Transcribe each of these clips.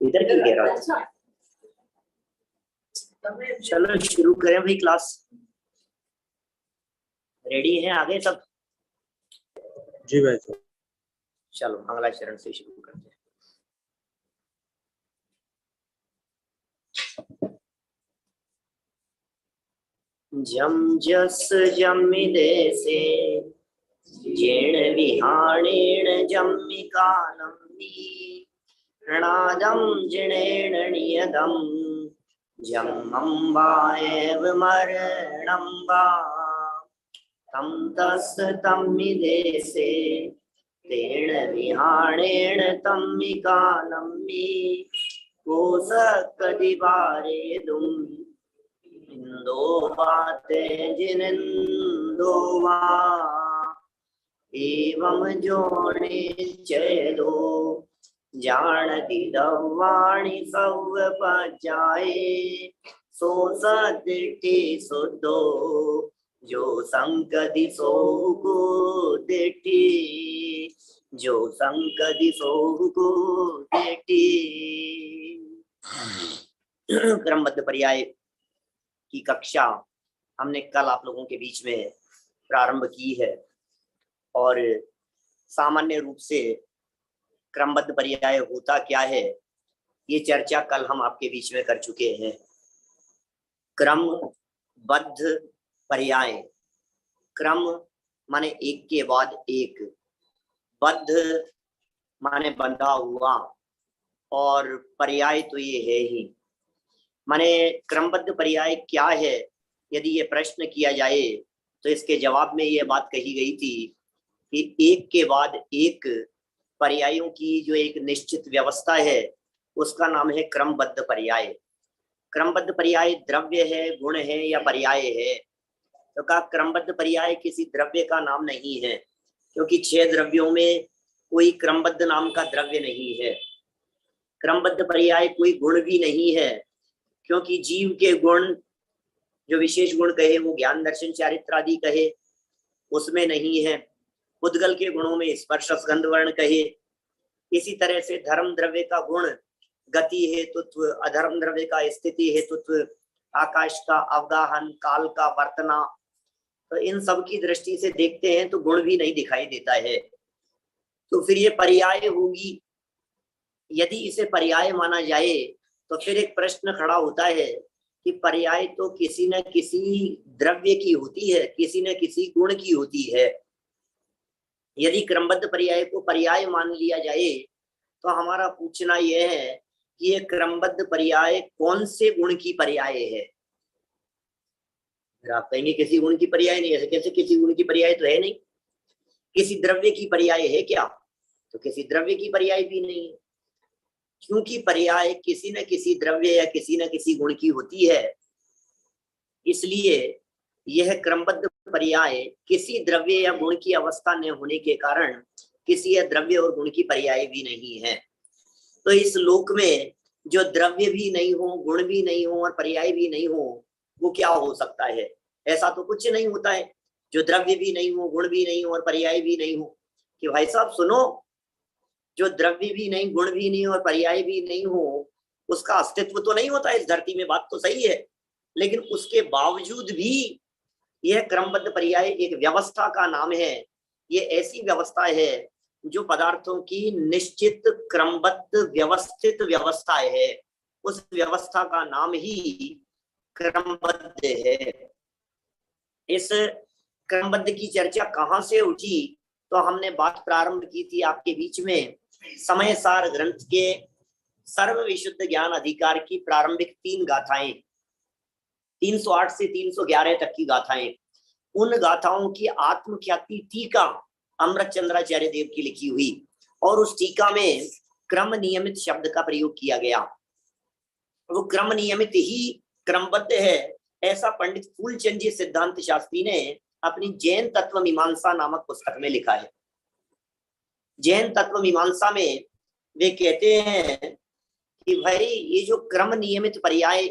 इधर क्यों कह रहा था? चलो शुरू करें भाई क्लास। रेडी हैं आगे सब? जी भाई साहब। चलो मंगलाचरण से शुरू करते हैं। जम जस जम्मिदे से जेण विहाणेण जम्मि कालम्बी प्रणादम जिणेण नियदम जम्मम्बा एव मरणम्बा तम तस् तम्मिदे से तेण विहाणेण तम्मि कालम्बी कोसकदिवारे दुम इंदो बाते जिनिंदो वा एवं जोड़े चेदो जानती दवाणी सव पचाए सो सदिति सुदो जो संकदि सो को दिटी जो संकदि सो को दिटी। क्रमबद्ध पर्याय की कक्षा हमने कल आप लोगों के बीच में प्रारंभ की है और सामान्य रूप से क्रमबद्ध पर्याय होता क्या है ये चर्चा कल हम आपके बीच में कर चुके हैं। क्रमबद्ध पर्याय, क्रम माने एक के बाद एक, बद्ध माने बंधा हुआ और पर्याय तो ये है ही। माने क्रमबद्ध पर्याय क्या है, यदि ये प्रश्न किया जाए तो इसके जवाब में ये बात कही गई थी कि एक के बाद एक पर्यायों की जो एक निश्चित व्यवस्था है उसका नाम है क्रमबद्ध पर्याय। क्रमबद्ध पर्याय द्रव्य है, गुण है या पर्याय है? तो कहा क्रमबद्ध पर्याय किसी द्रव्य का नाम नहीं है, क्योंकि 6 द्रव्यों में कोई क्रमबद्ध नाम का द्रव्य नहीं है। क्रमबद्ध पर्याय कोई गुण भी नहीं है, क्योंकि जीव के गुण जो विशेष गुण कहे वो ज्ञान दर्शन चारित्र आदि कहे उसमें नहीं है। उद्गल के गुणों में स्पर्श गंध वर्ण कहे। इसी तरह से धर्म द्रव्य का गुण गति हेतुत्व, अधर्म द्रव्य का स्थिति हेतुत्व, आकाश का अवगाहन, काल का वर्तना, तो इन सब की दृष्टि से देखते हैं तो गुण भी नहीं दिखाई देता है। तो फिर ये पर्याय होगी। यदि इसे पर्याय माना जाए तो फिर एक प्रश्न खड़ा होता है कि पर्याय तो किसी न किसी द्रव्य की होती है, किसी न किसी गुण की होती है। यदि क्रमबद्ध पर्याय को पर्याय मान लिया जाए तो हमारा पूछना यह है कि ये क्रमबद्ध पर्याय कौन से गुण की पर्याय है? आप कहेंगे किसी गुण की पर्याय नहीं, ऐसे कैसे किसी गुण की पर्याय तो है नहीं। किसी द्रव्य की पर्याय है क्या? तो किसी द्रव्य की पर्याय भी नहीं है, क्योंकि पर्याय किसी न किसी द्रव्य या किसी न किसी गुण की होती है। इसलिए यह क्रमबद्ध पर्याय किसी द्रव्य या गुण की अवस्था न होने के कारण किसी द्रव्य और गुण की पर्याय भी नहीं है। तो इस लोक में जो द्रव्य भी नहीं हो, गुण भी नहीं हो और पर्याय भी नहीं हो, वो क्या हो सकता है? ऐसा तो कुछ नहीं होता है जो द्रव्य भी नहीं हो, गुण भी नहीं हो और पर्याय भी नहीं हो। कि भाई साहब सुनो, जो द्रव्य भी नहीं, गुण भी नहीं और पर्याय भी नहीं हो, उसका अस्तित्व तो नहीं होता इस धरती में, बात तो सही है। लेकिन उसके बावजूद भी यह क्रमबद्ध पर्याय एक व्यवस्था का नाम है। ये ऐसी व्यवस्था है जो पदार्थों की निश्चित क्रमबद्ध व्यवस्थित व्यवस्था है। उस व्यवस्था का नाम ही क्रमबद्ध है। इस क्रमबद्ध की चर्चा कहाँ से उठी? तो हमने बात प्रारंभ की थी आपके बीच में समय सार ग्रंथ के सर्व विशुद्ध ज्ञान अधिकार की प्रारंभिक 3 गाथाएं, 308 से 311 तक की गाथाएं। उन गाथाओं की आत्मख्याति टीका अमृत चंद्राचार्य देव की लिखी हुई और उस टीका में क्रम नियमित शब्द का प्रयोग किया गया। वो क्रम नियमित ही क्रमबद्ध है, ऐसा पंडित फूलचंद जी सिद्धांत शास्त्री ने अपनी जैन तत्व मीमांसा नामक पुस्तक में लिखा है। जैन तत्व मीमांसा में वे कहते हैं कि भाई ये जो क्रम नियमित पर्याय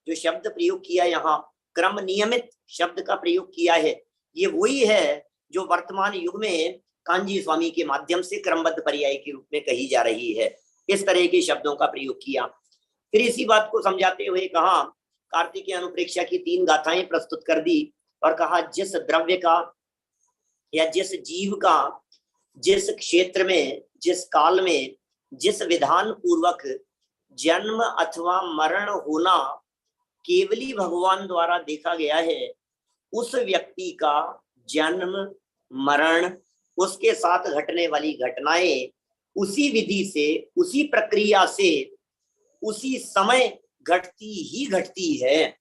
जो शब्द प्रयोग किया, यहाँ क्रम नियमित शब्द का प्रयोग किया है, ये वही है जो वर्तमान युग में कांजी स्वामी के माध्यम से क्रमबद्ध पर्याय के रूप में कही जा रही है। इस तरह के शब्दों का प्रयोग किया। फिर इसी बात को समझाते हुए कहा, कार्तिकेय अनुप्रेक्षा की 3 गाथाएं प्रस्तुत कर दी और कहा जिस द्रव्य का या जिस जीव का जिस क्षेत्र में, जिस काल में, जिस विधान पूर्वक जन्म अथवा मरण होना केवली भगवान द्वारा देखा गया है, उस व्यक्ति का जन्म मरण, उसके साथ घटने वाली घटनाएं उसी विधि से, उसी प्रक्रिया से, उसी समय घटती ही घटती है।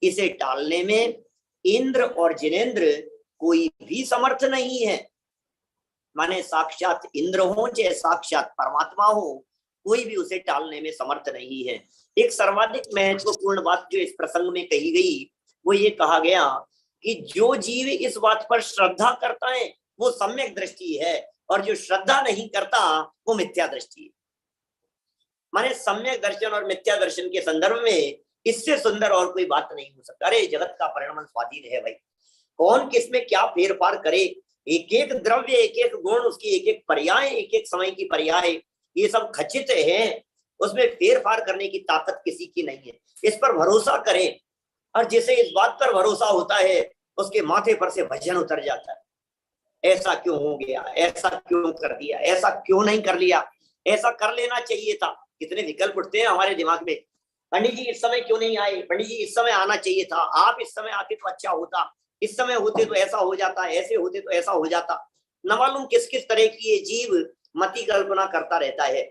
इसे टालने में इंद्र और जिनेंद्र कोई भी समर्थ नहीं है। माने साक्षात इंद्र हो चाहे साक्षात परमात्मा हो, कोई भी उसे टालने में समर्थ नहीं है। एक सर्वाधिक महत्वपूर्ण बात जो इस प्रसंग में कही गई वो ये कहा गया कि जो जीव इस बात पर श्रद्धा करता है वो सम्यक दृष्टि है, और जो श्रद्धा नहीं करता वो मिथ्या दृष्टि है। माने सम्यक दर्शन और मिथ्या दर्शन के संदर्भ में इससे सुंदर और कोई बात नहीं हो सकता। अरे जगत का परिणाम स्वाधीन है भाई, कौन किसमें क्या फेरफार करे, एक एक द्रव्य, एक एक गुण, उसकी एक एक पर्याय, एक एक समय की पर्याय, ये सब खचित है, उसमें फेरफार करने की ताकत किसी की नहीं है। इस पर भरोसा करें, और जिसे इस बात पर भरोसा होता है उसके माथे पर से वजन उतर जाता है। ऐसा क्यों हो गया, ऐसा क्यों कर दिया, ऐसा क्यों नहीं कर लिया, ऐसा कर लेना चाहिए था। कितने विकल्प उठते हैं हमारे दिमाग में। पंडित जी इस समय क्यों नहीं आए, पंडित जी इस समय आना चाहिए था, आप इस समय आते तो अच्छा होता, इस समय होते तो ऐसा हो जाता, ऐसे होते तो ऐसा हो जाता। न मालूम किस किस तरह की ये जीव मति कल्पना करता रहता है।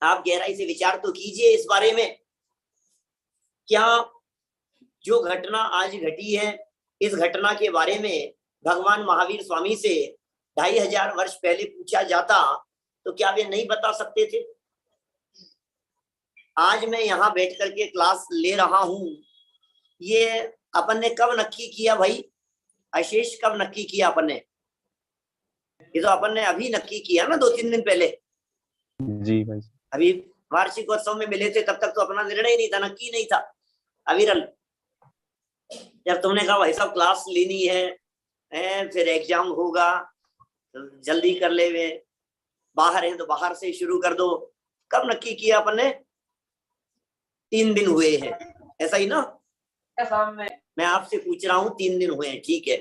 आप गहराई से विचार तो कीजिए इस बारे में। क्या जो घटना आज घटी है, इस घटना के बारे में भगवान महावीर स्वामी से 2500 वर्ष पहले पूछा जाता तो क्या वे नहीं बता सकते थे? आज मैं यहाँ बैठ करके क्लास ले रहा हूं, ये अपन ने कब नक्की किया भाई? अशेष कब नक्की किया अपन ने? ये तो अपन ने अभी नक्की किया ना, 2-3 दिन पहले। जी भाई। अभी वार्षिकोत्सव में मिले थे, तब तक तो अपना निर्णय नहीं था, नक्की नहीं था। अविरल जब तुमने कहा भाई साहब क्लास लेनी है, फिर एग्जाम होगा तो जल्दी कर ले, वे बाहर है तो बाहर से शुरू कर दो, कब नक्की किया अपन ने? 3 दिन हुए हैं, ऐसा ही ना? मैं आपसे पूछ रहा हूँ, 3 दिन हुए हैं, ठीक है।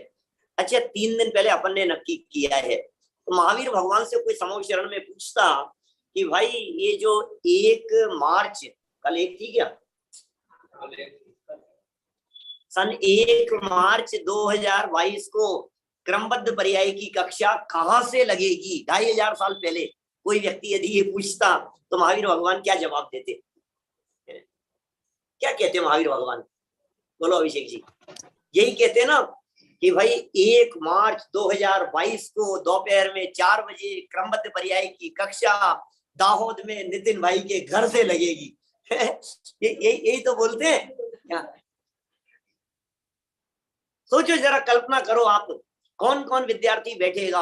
अच्छा 3 दिन पहले अपन ने नक्की किया है, तो महावीर भगवान से कोई समूह शरण में पूछता कि भाई ये जो 1 मार्च, कल 1 थी क्या? सन 1 मार्च 2022 को क्रमबद्ध पर्याय की कक्षा कहाँ से लगेगी? 2500 साल पहले कोई व्यक्ति यदि ये पूछता तो महावीर भगवान क्या जवाब देते? क्या कहते महावीर भगवान? बोलो अभिषेक जी। यही कहते ना कि भाई 1 मार्च 2022 को दोपहर में 4 बजे क्रमबद्ध पर्याय की कक्षा दाहोद में नितिन भाई के घर से लगेगी। यही तो बोलते हैं। सोचो जरा, कल्पना करो आप, कौन कौन विद्यार्थी बैठेगा।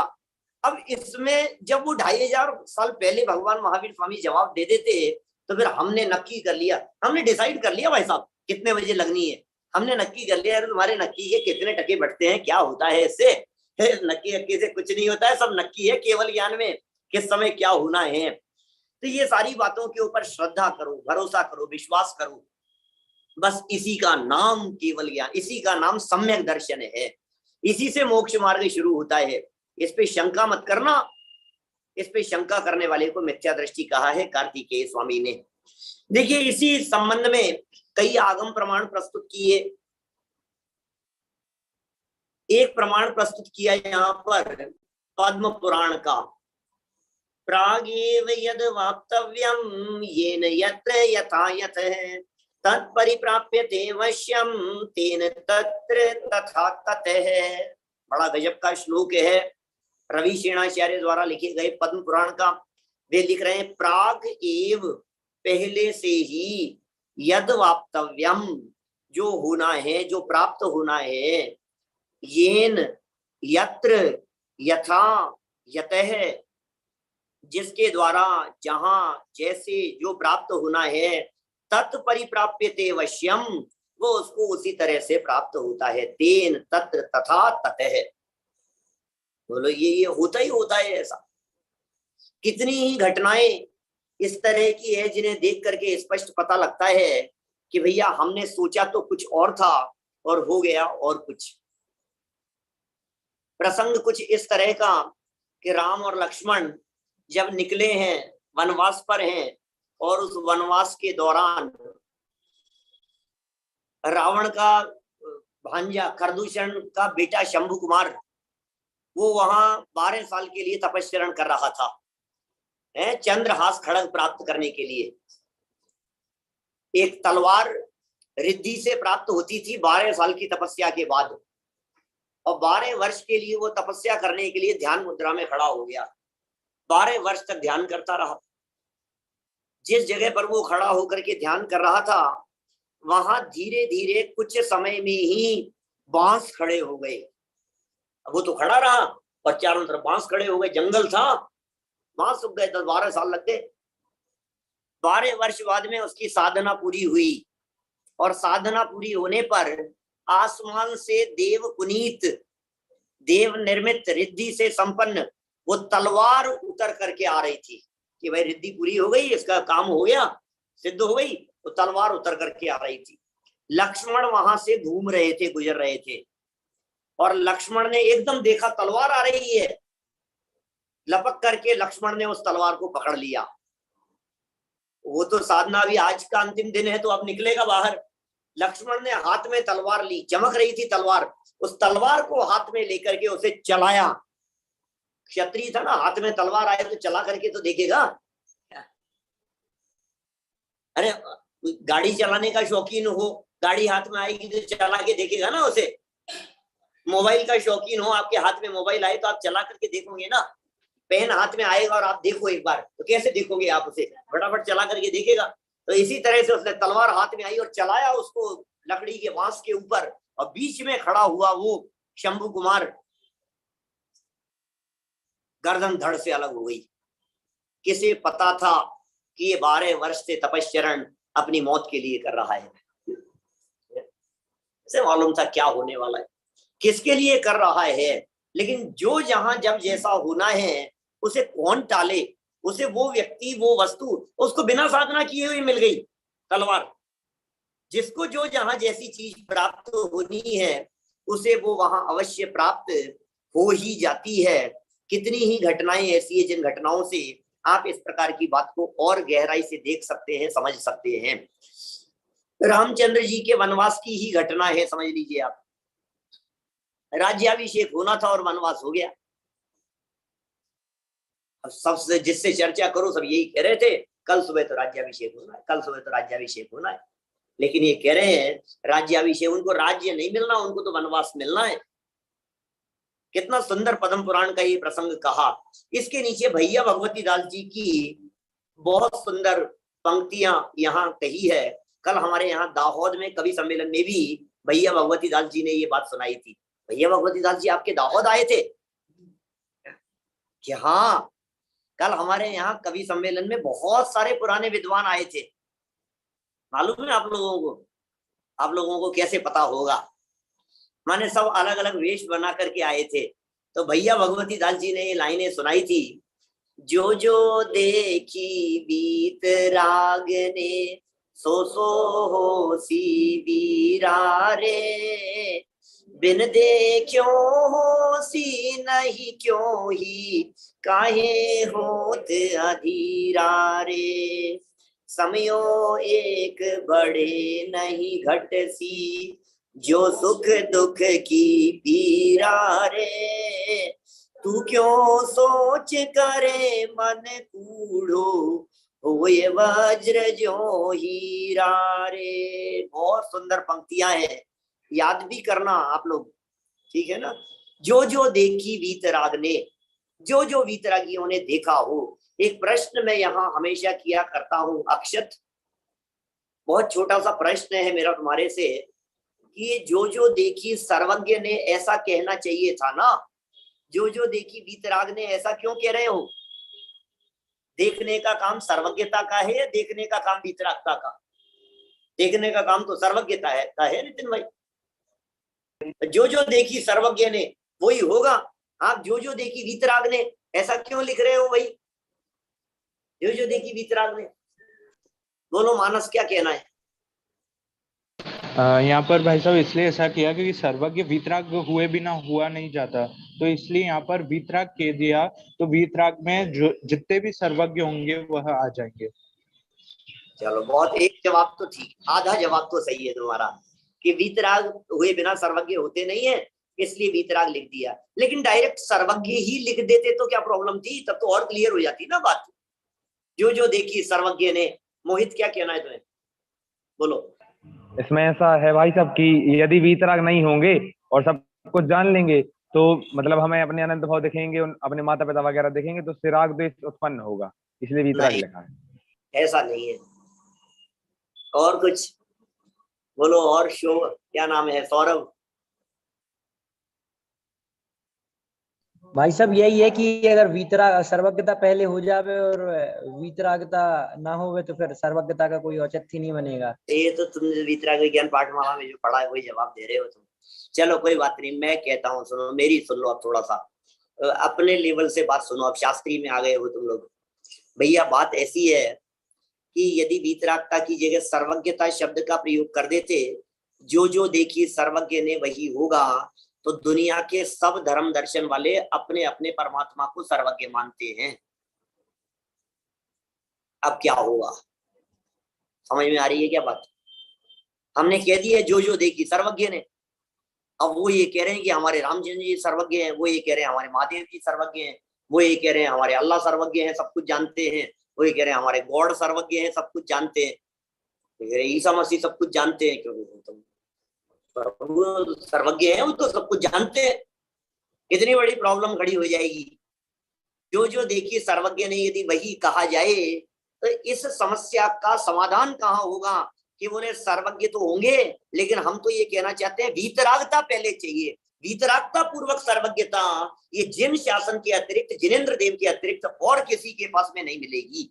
अब इसमें जब वो 2500 साल पहले भगवान महावीर स्वामी जवाब दे देते तो फिर हमने नक्की कर लिया, हमने डिसाइड कर लिया भाई साहब कितने बजे लगनी है, हमने नक्की कर लिया। तुम्हारे नक्की के कितने टके बढ़ते हैं, क्या होता है इससे? नक्की अक्की से कुछ नहीं होता है, सब नक्की है केवल ज्ञान में, किस समय क्या होना है। तो ये सारी बातों के ऊपर श्रद्धा करो, भरोसा करो, विश्वास करो, बस इसी का नाम केवल ज्ञान, इसी का नाम सम्यक दर्शन है, इसी से मोक्ष मार्ग शुरू होता है। इस पे शंका मत करना, इस पे शंका करने वाले को मिथ्या दृष्टि कहा है कार्तिकेय स्वामी ने। देखिए इसी संबंध में कई आगम प्रमाण प्रस्तुत किए। एक प्रमाण प्रस्तुत किया यहाँ पर पद्म पुराण का, प्रागेव यद वाप्तव्यम येन यत्र यथा यतः तत्परिप्राप्यते वश्यम तेन तत्र तथा ततः। बड़ा गजब का श्लोक है, रवि सेनाचार्य द्वारा लिखे गए पद्म पुराण का। वे लिख रहे हैं प्राग एव, पहले से ही, यद वाप्तव्यम, जो होना है, जो प्राप्त होना है, येन, यत्र, यथा, यतः, जिसके द्वारा, जहां, जैसे, जो प्राप्त होना है, तत्परिप्राप्यते वश्यम, वो उसको उसी तरह से प्राप्त होता है, तेन तत्र तथा ततः। बोलो ये होता ही होता है ऐसा। कितनी ही घटनाएं इस तरह की है जिन्हें देख करके स्पष्ट पता लगता है कि भैया हमने सोचा तो कुछ और था और हो गया और कुछ। प्रसंग कुछ इस तरह का कि राम और लक्ष्मण जब निकले हैं, वनवास पर हैं, और उस वनवास के दौरान रावण का भांजा खरदूषण का बेटा शंभु कुमार वो वहां 12 साल के लिए तपस्या कर रहा था, चंद्रहास खड़ग प्राप्त करने के लिए। एक तलवार रिद्धि से प्राप्त होती थी 12 साल की तपस्या के बाद, और 12 वर्ष के लिए वो तपस्या करने के लिए ध्यान मुद्रा में खड़ा हो गया। 12 वर्ष तक ध्यान करता रहा। जिस जगह पर वो खड़ा होकर के ध्यान कर रहा था वहां धीरे धीरे कुछ समय में ही बांस खड़े हो गए। वो तो खड़ा रहा और चारों तरफ बांस खड़े हो गए, जंगल था, बांस सूख गए। 10-12 साल लग गए। 12 वर्ष बाद में उसकी साधना पूरी हुई, और साधना पूरी होने पर आसमान से देव पुनीत, देव निर्मित, रिद्धि से संपन्न वो तलवार उतर करके आ रही थी कि भाई रिद्धि पूरी हो गई, इसका काम हो गया, सिद्ध हो गई, तो तलवार उतर करके आ रही थी। लक्ष्मण वहां से घूम रहे थे, गुजर रहे थे, और लक्ष्मण ने एकदम देखा तलवार आ रही है। लपक करके लक्ष्मण ने उस तलवार को पकड़ लिया। वो तो साधना अभी आज का अंतिम दिन है तो अब निकलेगा बाहर। लक्ष्मण ने हाथ में तलवार ली, चमक रही थी तलवार, उस तलवार को हाथ में लेकर के उसे चलाया। क्षत्रिय था ना, हाथ में तलवार आए तो चला करके तो देखेगा। अरे गाड़ी चलाने का शौकीन हो, गाड़ी हाथ में आएगी तो चला के देखेगा ना उसे। मोबाइल का शौकीन हो, आपके हाथ में मोबाइल आए तो आप चला करके देखोगे ना। पेन हाथ में आएगा और आप देखो एक बार, तो कैसे देखोगे आप उसे? फटाफट चला करके देखेगा। तो इसी तरह से उसने तलवार हाथ में आई और चलाया उसको लकड़ी के बांस के ऊपर, और बीच में खड़ा हुआ वो शंभु कुमार, गर्दन धड़ से अलग हो गई। किसे पता था कि ये 12 वर्ष से तपस्चरण अपनी मौत के लिए कर रहा है? इसे मालूम था क्या होने वाला है, किसके लिए कर रहा है। लेकिन जो जहां जब जैसा होना है उसे कौन टाले? उसे वो व्यक्ति, वो वस्तु उसको बिना साधना किए हुए मिल गई तलवार। जिसको जो जहां जैसी चीज प्राप्त होनी है उसे वो वहां अवश्य प्राप्त हो ही जाती है। कितनी ही घटनाएं ऐसी है जिन घटनाओं से आप इस प्रकार की बात को और गहराई से देख सकते हैं, समझ सकते हैं। रामचंद्र जी के वनवास की ही घटना है, समझ लीजिए आप। राज्याभिषेक होना था और वनवास हो गया। अब सबसे जिससे चर्चा करो सब यही कह रहे थे कल सुबह तो राज्याभिषेक होना है, कल सुबह तो राज्याभिषेक होना है। लेकिन ये कह रहे हैं राज्याभिषेक, उनको राज्य नहीं मिलना, उनको तो वनवास मिलना है। कितना सुंदर पद्म पुराण का ये प्रसंग कहा। इसके नीचे भैया भगवती दास जी की बहुत सुंदर पंक्तियां यहाँ कही है। कल हमारे यहाँ दाहोद में कवि सम्मेलन में भी भैया भगवती दास जी ने ये बात सुनाई थी। भैया भगवती दास जी आपके दाहोद आए थे कि? हाँ, कल हमारे यहाँ कवि सम्मेलन में बहुत सारे पुराने विद्वान आए थे। मालूम है आप लोगों को? आप लोगों को कैसे पता होगा? माने सब अलग अलग वेश बना करके आए थे। तो भैया भगवती दास जी ने ये लाइनें सुनाई थी। जो जो देखी बीत राग ने सो सो हो सी बीरा रे, बिन देखो हो सी नहीं क्यों ही काहे होत अधीरा रे। समयो एक बड़े नहीं घट सी, जो सुख दुख की पीरा रे। तू क्यों सोच करे मन कूढ़ो, होए वज्र जो हीरा रे। बहुत सुंदर पंक्तियां हैं, याद भी करना आप लोग, ठीक है ना। जो जो देखी वीतराग ने, जो जो वीतरागियों ने देखा हो। एक प्रश्न मैं यहाँ हमेशा किया करता हूँ अक्षत, बहुत छोटा सा प्रश्न है मेरा तुम्हारे से, कि ये जो जो देखी सर्वज्ञ ने ऐसा कहना चाहिए था ना। जो जो देखी वीतराग ने, ऐसा क्यों कह रहे हो? देखने का काम सर्वज्ञता का है या देखने का काम वीतरागता का? देखने का काम तो सर्वज्ञता है का है नितिन भाई। जो जो देखी सर्वज्ञ ने वही होगा। आप जो जो देखी वीतराग ने ऐसा क्यों लिख रहे हो भाई? जो देखी वीतराग ने। बोलो मानस क्या कहना है? यहाँ पर भाई साहब इसलिए ऐसा किया क्योंकि सर्वज्ञ वीतराग हुए बिना हुआ नहीं जाता, तो इसलिए यहाँ पर वीतराग कह दिया। तो वीतराग में जो जितने भी सर्वज्ञ होंगे वह आ जाएंगे। चलो बहुत, एक जवाब तो ठीक, आधा जवाब तो सही है तुम्हारा कि वीतराग हुए बिना सर्वज्ञ होते नहीं है, इसलिए वीतराग लिख दिया। लेकिन डायरेक्ट सर्वज्ञ ही लिख देते तो क्या प्रॉब्लम थी? तब तो और क्लियर हो जाती ना बात। जो देखी सर्वज्ञ ने। मोहित क्या कहना है तुम्हें? बोलो। इसमें ऐसा है भाई साहब कि यदि वीतराग नहीं होंगे और सब कुछ जान लेंगे तो मतलब हमें अपने अनंत भाव दिखेंगे, अपने माता पिता वगैरह देखेंगे तो फिर राग द्वेष उत्पन्न होगा, इसलिए वीतराग नहीं, लिखा है। ऐसा नहीं है। और कुछ बोलो। और शो क्या नाम है? सौरभ। भाई साहब यही है कि अगर वीतराग सर्वज्ञता पहले हो जावे और वीतरागता ना होवे तो फिर सर्वज्ञता का कोई औचित्य नहीं बनेगा। ये तो तुमने वीतराग विज्ञान पाठमाला में जो पढ़ा है वही जवाब दे रहे हो तुम। चलो कोई बात नहीं, मैं कहता हूँ, सुनो मेरी, सुन लो अब थोड़ा सा अपने लेवल से बात सुनो। अब शास्त्री में आ गए हो तुम लोग। भैया बात ऐसी है कि यदि वीतरागता की जगह सर्वज्ञता शब्द का प्रयोग कर देते, जो देखी सर्वज्ञ ने वही होगा, तो दुनिया के सब धर्म दर्शन वाले अपने अपने परमात्मा को सर्वज्ञ मानते हैं। अब क्या होगा? समझ में आ रही है क्या बात? हमने कह दिया जो देखी सर्वज्ञ ने। अब वो ये कह रहे हैं कि हमारे रामचंद्र जी सर्वज्ञ हैं, वो ये कह रहे हैं हमारे महादेव जी सर्वज्ञ हैं, वो ये कह रहे हैं हमारे अल्लाह सर्वज्ञ हैं, सब कुछ जानते हैं, वो ये कह रहे हैं हमारे गॉड सर्वज्ञ हैं, सब कुछ जानते हैं, ईसा मसीह सब कुछ जानते हैं। क्योंकि तुम सर्वज्ञ हैं, वो तो सब कुछ जानते हैं। इतनी बड़ी प्रॉब्लम खड़ी हो जाएगी। जो देखिए सर्वज्ञ ने यदि वही कहा जाए तो इस समस्या का समाधान कहाँ होगा? कि बोले सर्वज्ञ तो होंगे, लेकिन हम तो ये कहना चाहते हैं वीतरागता पहले चाहिए। वीतरागता पूर्वक सर्वज्ञता ये जिन शासन के अतिरिक्त, जिनेंद्र देव के अतिरिक्त और किसी के पास में नहीं मिलेगी।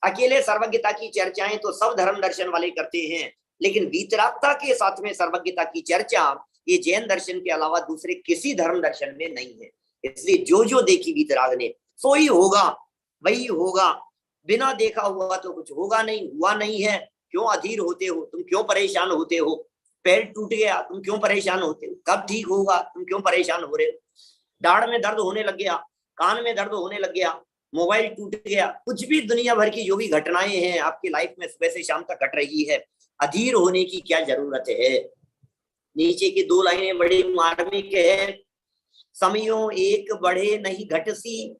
अकेले सर्वज्ञता की चर्चाएं तो सब धर्म दर्शन वाले करते हैं, लेकिन वीतरागता के साथ में सर्वज्ञता की चर्चा ये जैन दर्शन के अलावा दूसरे किसी धर्म दर्शन में नहीं है। इसलिए जो देखी वीतराग ने सो ही होगा, वही होगा। बिना देखा हुआ तो कुछ होगा नहीं, हुआ नहीं है। क्यों अधीर होते हो तुम? क्यों परेशान होते हो? पैर टूट गया, तुम क्यों परेशान होते हो? कब ठीक होगा, तुम क्यों परेशान हो रहे हो? दाढ़ में दर्द होने लग गया, कान में दर्द होने लग गया, मोबाइल टूट गया, कुछ भी दुनिया भर की जो भी घटनाएं हैं आपकी लाइफ में सुबह से शाम तक घट रही है, अधीर होने की क्या जरूरत है? नीचे की दो लाइनें बड़ी मार्मिक है। समयों एक बढ़े नहीं घटसी,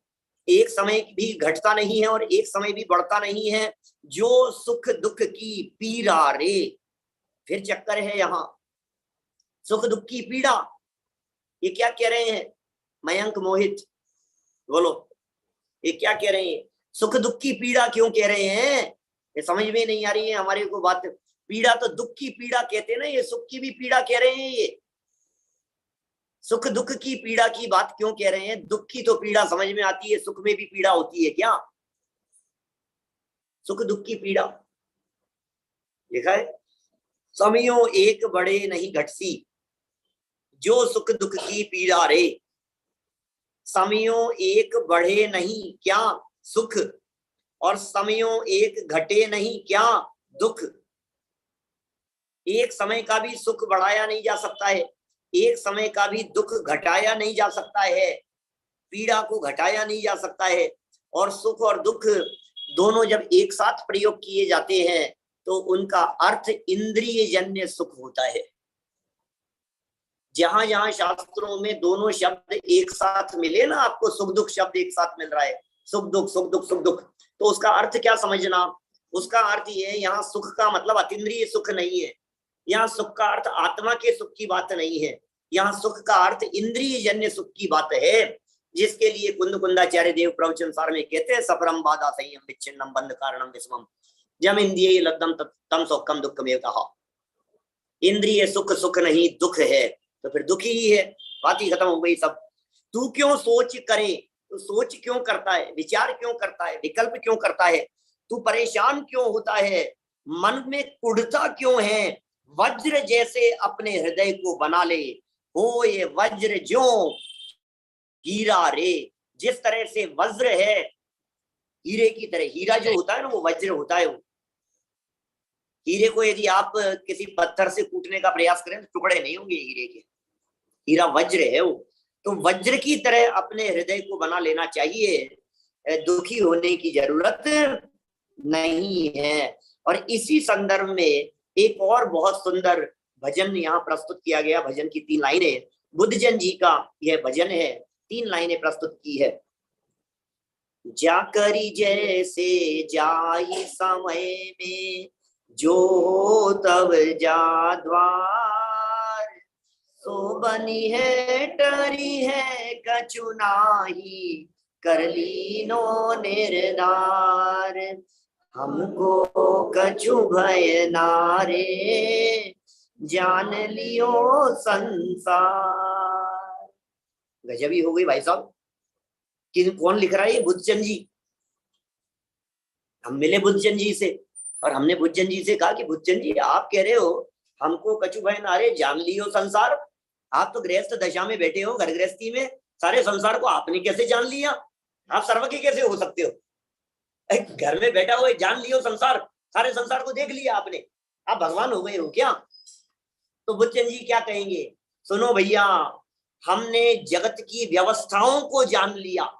एक समय भी घटता नहीं है और एक समय भी बढ़ता नहीं है, जो सुख दुख की पीड़ा रे। फिर चक्कर है यहाँ, सुख दुख की पीड़ा। ये क्या कह रहे हैं मयंक, मोहित? बोलो, ये क्या कह रहे हैं? सुख दुख की पीड़ा क्यों कह रहे हैं? ये समझ में नहीं आ रही है हमारे को बात। पीड़ा तो दुख की पीड़ा कहते हैं ना, ये सुख की भी पीड़ा कह रहे हैं। ये सुख दुख की पीड़ा की बात क्यों कह रहे हैं? दुख की तो पीड़ा समझ में आती है, सुख में भी पीड़ा होती है क्या? सुख दुख की पीड़ा लिखा है, समयों एक बड़े नहीं घटसी, जो सुख दुख की पीड़ा रे। समयों एक बढ़े नहीं क्या सुख, और समयों एक घटे नहीं क्या दुख। एक समय का भी सुख बढ़ाया नहीं जा सकता है, एक समय का भी दुख घटाया नहीं जा सकता है, पीड़ा को घटाया नहीं जा सकता है। और सुख और दुख दोनों जब एक साथ प्रयोग किए जाते हैं तो उनका अर्थ इंद्रिय जन्य सुख होता है। जहां जहां शास्त्रों में दोनों शब्द एक साथ मिले ना, आपको सुख दुख शब्द एक साथ मिल रहा है, सुख दुख सुख दुख सुख दुख, तो उसका अर्थ क्या समझना? उसका अर्थ ये है, यहाँ सुख का मतलब अतीन्द्रिय सुख नहीं है, यहाँ सुख का अर्थ आत्मा के सुख की बात नहीं है, यहाँ सुख का अर्थ इंद्रिय जन्य सुख की बात है। जिसके लिए कुंद कुंदाचार्य देव प्रवचन सार में कहते हैं, सफरम बाधा संयम विच्छिन्नम बंध कारणम विस्मम जम इंद्रिय लब्धम तम सौखम दुखम एव कहा। इंद्रिय सुख सुख नहीं दुख है, तो फिर दुखी ही है। बात ही खत्म हो गई सब। तू क्यों सोच करे, तू सोच क्यों करता है, विचार क्यों करता है, विकल्प क्यों करता है, तू परेशान क्यों होता है, मन में कुढ़ता क्यों है? वज्र जैसे अपने हृदय को बना ले, हो ये वज्र ज्यों हीरा रे। जिस तरह से वज्र है, हीरे की तरह। हीरा जो होता है ना वो वज्र होता है। वो हीरे को यदि आप किसी पत्थर से कूटने का प्रयास करें तो टुकड़े नहीं होंगे हीरे के। हीरा वज्र है वो। तो वज्र की तरह अपने हृदय को बना लेना चाहिए, दुखी होने की जरूरत नहीं है। और इसी संदर्भ में एक और बहुत सुंदर भजन यहाँ प्रस्तुत किया गया। भजन की 3 लाइनें, बुद्धजन जी का यह भजन है, 3 लाइनें प्रस्तुत की है। जाकरी जैसे जाई समय में, जो तब जा द्वार, सो बनी है टरी है कछु नाही, कर लीनो निर्धार। हमको कछु भय नारे, जान लियो संसार। गजब ही हो गई भाई साहब। कौन लिख रहा है ये? बुद्धजन जी। हम मिले बुद्धजन जी से और हमने बुद्धजन जी से कहा कि बुद्धजन जी आप कह रहे हो हमको कछु भय नारे, जान लियो संसार। आप तो गृहस्थ दशा में बैठे हो, घर गृहस्थी में, सारे संसार को आपने कैसे जान लिया? आप सर्वज्ञ कैसे हो सकते हो? घर में बैठा हुआ जान लियो संसार, सारे संसार को देख लिया आपने, आप भगवान हो गए हो क्या? तो बुद्धजन जी क्या कहेंगे? सुनो भैया, हमने जगत की व्यवस्थाओं को जान लिया,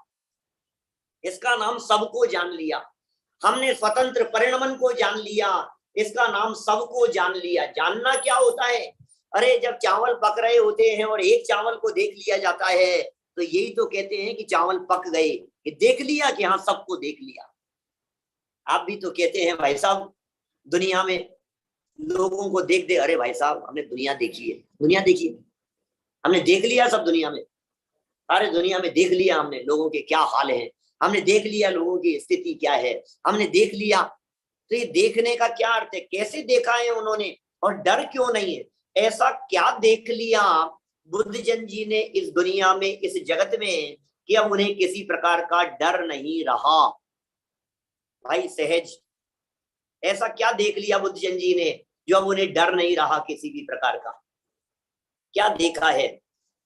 इसका नाम सबको जान लिया। हमने स्वतंत्र परिणमन को जान लिया, इसका नाम सबको जान लिया। जानना क्या होता है? अरे जब चावल पक रहे होते हैं और एक चावल को देख लिया जाता है तो यही तो कहते हैं कि चावल पक गए, कि देख लिया, कि हाँ सबको देख लिया। आप भी तो कहते हैं भाई साहब, दुनिया में लोगों को देख दे, अरे भाई साहब हमने दुनिया देखी है, दुनिया देखी है, हमने देख लिया सब दुनिया में, सारे दुनिया में देख लिया हमने लोगों के क्या हाल है, हमने देख लिया लोगों की स्थिति क्या है, हमने देख लिया। तो ये देखने का क्या अर्थ है? कैसे देखा है उन्होंने और डर क्यों नहीं है? ऐसा क्या देख लिया बुद्धजन जी ने इस दुनिया में, इस जगत में, कि अब उन्हें किसी प्रकार का डर नहीं रहा। भाई सहज, ऐसा क्या देख लिया बुद्धजन जी ने जो अब उन्हें डर नहीं रहा किसी भी प्रकार का? क्या देखा है?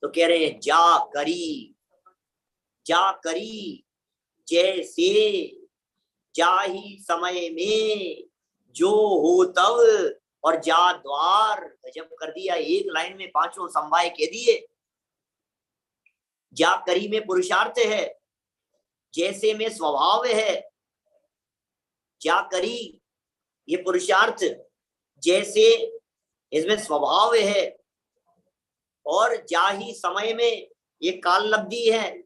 तो कह रहे हैं जा करी जैसे जाही समय में, जो हो तब और जा द्वार। गजब कर दिया, एक लाइन में 5 समवाय कह दिए। जा करी में पुरुषार्थ है, जैसे में स्वभाव है। जा करी ये पुरुषार्थ, जैसे इसमें स्वभाव है, और जाही समय में ये काल लब्धि है,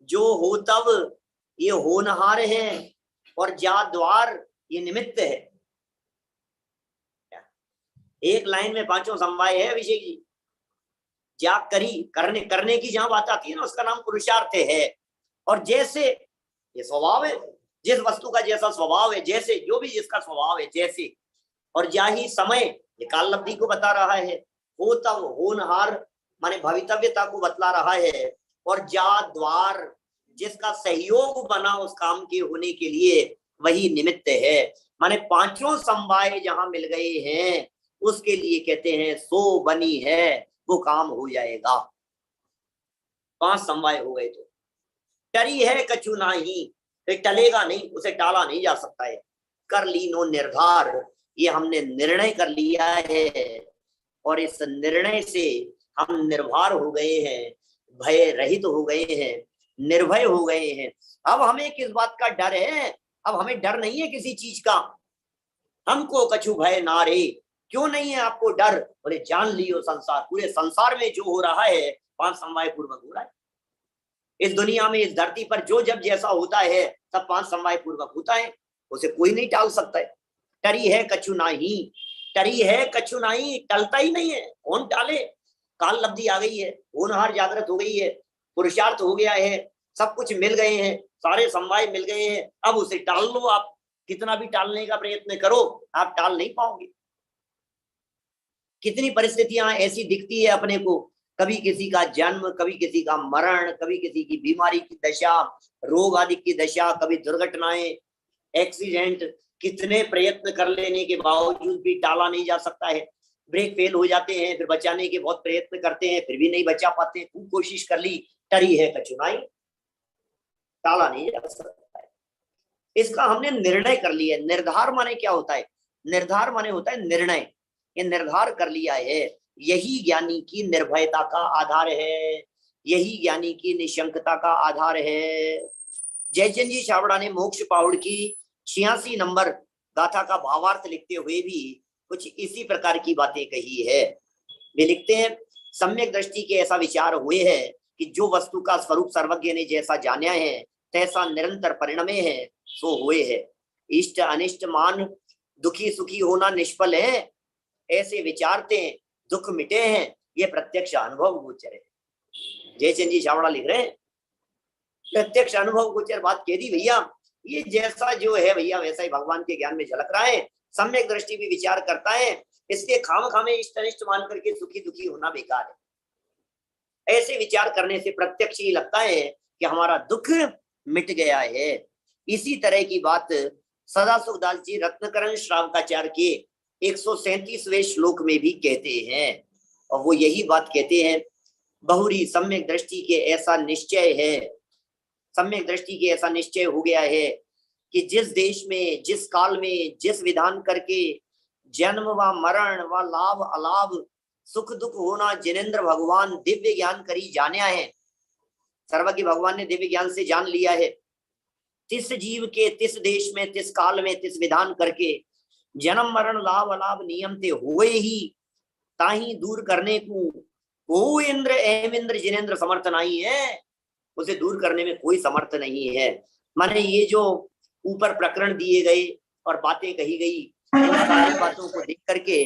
जो हो तब ये होनहार है, और जा द्वार ये निमित्त है। एक लाइन में 5 समवाय है अभिषेक जी। जा करी, करने की जहां बात आती है ना, उसका नाम पुरुषार्थ है। और जैसे ये स्वभाव है, जिस वस्तु का जैसा स्वभाव है, जैसे जो भी जिसका स्वभाव है जैसे। और जाही समय ये काल लब्धि को बता रहा है, हो तब होनहार माने भवितव्यता को बतला रहा है। और जा द्वार जिसका सहयोग बना उस काम के होने के लिए, वही निमित्त है। माने 5 समवाय जहां मिल गए हैं उसके लिए कहते हैं सो बनी है, वो काम हो जाएगा। 5 समवाय हो गए तो टरी है कछु नाही, टलेगा नहीं, उसे टाला नहीं जा सकता है। कर लीनो निर्धार, ये हमने निर्णय कर लिया है, और इस निर्णय से हम निर्भर हो गए हैं, भय रहित हो गए हैं, निर्भय हो गए हैं। अब हमें किस बात का डर है? अब हमें डर नहीं है किसी चीज का। हमको कछु भय नारे, क्यों नहीं है आपको डर? बोले जान लियो संसार, पूरे संसार में जो हो रहा है 5 समवाय पूर्वक हो रहा है। इस दुनिया में, इस धरती पर जो जब जैसा होता है सब 5 समवाय पूर्वक होता है, उसे कोई नहीं टाल सकता है। टरी है कछु नाही, टरी है कछु नाही, टलता ही नहीं है, कौन टाले? काल लब्धि आ गई है, होनहार जागृत हो गई है, पुरुषार्थ हो गया है, सब कुछ मिल गए हैं, सारे समवाय मिल गए हैं। अब उसे टाल लो, आप कितना भी टालने का प्रयत्न करो आप टाल नहीं पाओगे। कितनी परिस्थितियां ऐसी दिखती है अपने को, कभी किसी का जन्म, कभी किसी का मरण, कभी किसी की बीमारी की दशा, रोग आदि की दशा, कभी दुर्घटनाएं, एक्सीडेंट। कितने प्रयत्न कर लेने के बावजूद भी टाला नहीं जा सकता है। ब्रेक फेल हो जाते हैं, फिर बचाने के बहुत प्रयत्न करते हैं, फिर भी नहीं बचा पाते, खूब कोशिश कर ली, टरी है कछु नाही, टाला नहीं जा सकता है। इसका हमने निर्णय कर लिया। निर्धार माने क्या होता है? निर्धार माने होता है निर्णय। ये निर्धार कर लिया है, यही ज्ञानी की निर्भयता का आधार है, यही ज्ञानी की निशंकता का आधार है। जयचंद जी छाबड़ा ने मोक्ष पाउड़ की 86 नंबर गाथा का भावार्थ लिखते हुए भी कुछ इसी प्रकार की बातें कही है। वे लिखते हैं, सम्यक दृष्टि के ऐसा विचार हुए है कि जो वस्तु का स्वरूप सर्वज्ञ ने जैसा जाना है तैसा निरंतर परिणमे है, सो हुए है। इष्ट अनिष्ट मान दुखी सुखी होना निष्फल है, ऐसे विचारते दुख मिटे हैं, ये प्रत्यक्ष अनुभव गोचर है। जयचंद जी छाबड़ा लिख रहे हैं, प्रत्यक्ष अनुभव गोचर बात कह दी भैया। ये जैसा जो है भैया वैसा ही भगवान के ज्ञान में झलक रहा है। सम्यक दृष्टि भी विचार करता है, इसलिए खाम खामे इष्ट अनिष्ट मान करके सुखी दुखी होना बेकार है। ऐसे विचार करने से प्रत्यक्ष ही लगता है कि हमारा दुख मिट गया है। इसी तरह की बात सदा सुखदास जी रत्नकरण श्रावकाचार्य के 137वें श्लोक में भी कहते हैं, और वो यही बात कहते हैं, बहुरी सम्यक दृष्टि के ऐसा निश्चय है, सम्यक दृष्टि के ऐसा निश्चय हो गया है कि जिस देश में, जिस काल में, जिस विधान करके जन्म व मरण व लाभ अलाभ सुख दुख होना जिनेन्द्र भगवान दिव्य ज्ञान करी जाना है। सर्वज्ञ भगवान ने दिव्य ज्ञान से जान लिया है। तिस जीव के तिस देश में तिस काल में तिस विधान करके जन्म मरण लाभ अलाभ नियम ते हुए ही ताही दूर करने को इंद्र एम इंद्र जिनेन्द्र समर्थ नहीं है, उसे दूर करने में कोई समर्थ नहीं है। माने ये जो ऊपर प्रकरण दिए गए और बातें कही गई, इन सारी बातों को देख करके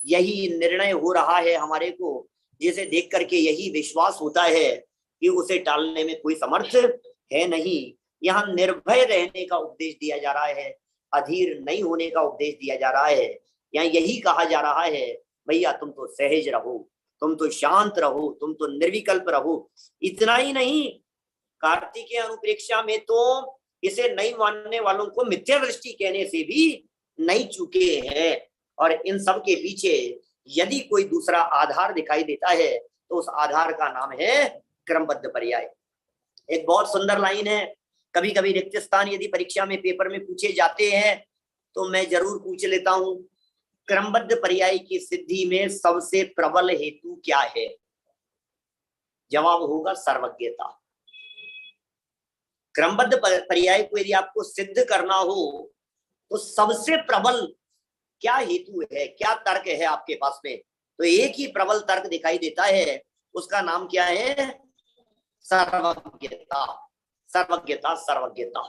यही निर्णय हो रहा है हमारे को, जिसे देख करके यही विश्वास होता है कि उसे टालने में कोई समर्थ है नहीं। यहाँ निर्भय रहने का उपदेश दिया जा रहा है, अधीर नहीं होने का उपदेश दिया जा रहा है। यहाँ यही कहा जा रहा है, भैया तुम तो सहज रहो, तुम तो शांत रहो, तुम तो निर्विकल्प रहो। इतना ही नहीं, कार्तिकेय अनुप्रेक्षा में तो इसे नहीं मानने वालों को मिथ्या दृष्टि कहने से भी नहीं चूके हैं। और इन सब के पीछे यदि कोई दूसरा आधार दिखाई देता है तो उस आधार का नाम है क्रमबद्ध पर्याय। एक बहुत सुंदर लाइन है, कभी कभी रिक्त स्थान यदि परीक्षा में पेपर में पूछे जाते हैं तो मैं जरूर पूछ लेता हूं, क्रमबद्ध पर्याय की सिद्धि में सबसे प्रबल हेतु क्या है? जवाब होगा सर्वज्ञता। क्रमबद्ध पर्याय को यदि आपको सिद्ध करना हो तो सबसे प्रबल क्या हेतु है, क्या तर्क है आपके पास में? तो एक ही प्रबल तर्क दिखाई देता है, उसका नाम क्या है? सर्वज्ञता। सर्वज्ञता सर्वज्ञता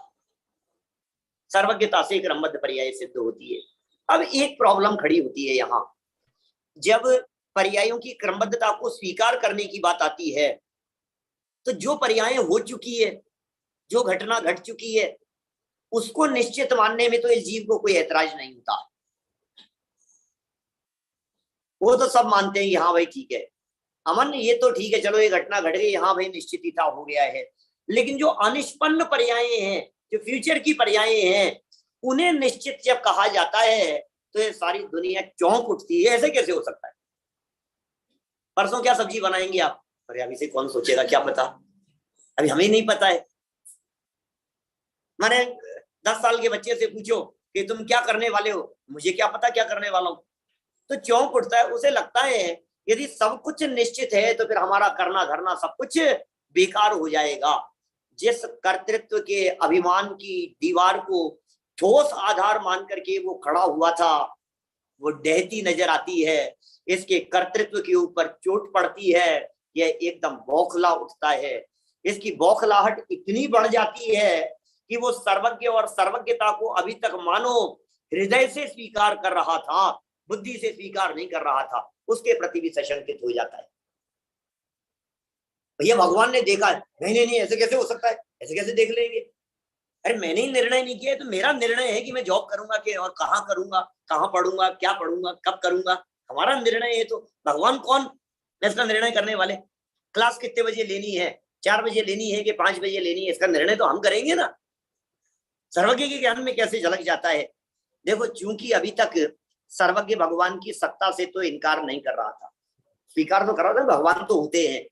सर्वज्ञता से क्रमबद्ध पर्याय सिद्ध होती है। अब एक प्रॉब्लम खड़ी होती है यहाँ, जब पर्यायों की क्रमबद्धता को स्वीकार करने की बात आती है तो जो पर्याय हो चुकी है, जो घटना घट चुकी है, उसको निश्चित मानने में तो इस जीव को कोई ऐतराज नहीं होता। वो तो सब मानते हैं, हाँ भाई ठीक है अमन, ये तो ठीक है, चलो ये घटना घट गई, हाँ भाई निश्चित ही था, हो गया है। लेकिन जो अनिष्पन्न पर्याय हैं, जो फ्यूचर की पर्याय हैं, उन्हें निश्चित जब कहा जाता है तो ये सारी दुनिया चौंक उठती है। ऐसे कैसे हो सकता है? परसों क्या सब्जी बनाएंगे आप? अरे अभी से कौन सोचेगा, क्या पता, अभी हमें नहीं पता है। माने 10 साल के बच्चे से पूछो कि तुम क्या करने वाले हो, मुझे क्या पता क्या करने वाला हूं, तो चौंक उठता है। उसे लगता है यदि सब कुछ निश्चित है तो फिर हमारा करना धरना सब कुछ बेकार हो जाएगा। जिस कर्तृत्व के अभिमान की दीवार को ठोस आधार मान करके वो खड़ा हुआ था, वो ढहती नजर आती है। इसके कर्तृत्व के ऊपर चोट पड़ती है, यह एकदम बौखला उठता है। इसकी बौखलाहट इतनी बढ़ जाती है कि वो सर्वज्ञ और सर्वज्ञता को अभी तक मानो हृदय से स्वीकार कर रहा था, बुद्धि से स्वीकार नहीं कर रहा था, उसके प्रति भी सशंकित हो जाता है। भैया भगवान ने देखा, नहीं नहीं नहीं ऐसे कैसे हो सकता है, ऐसे कैसे देख लेंगे? अरे मैंने ही निर्णय नहीं किया है, तो मेरा निर्णय है कि मैं जॉब करूंगा कि और कहाँ करूंगा, कहाँ पढ़ूंगा, क्या पढ़ूंगा, कब करूंगा, हमारा निर्णय है। तो भगवान कौन इसका निर्णय करने वाले? क्लास कितने बजे लेनी है, 4 बजे लेनी है कि 5 बजे लेनी है, इसका निर्णय तो हम करेंगे ना। सर्वज्ञ के ज्ञान में कैसे झलक जाता है? देखो, चूंकि अभी तक सर्वज्ञ भगवान की सत्ता से तो इनकार नहीं कर रहा था, स्वीकार तो कर रहा था भगवान तो होते हैं,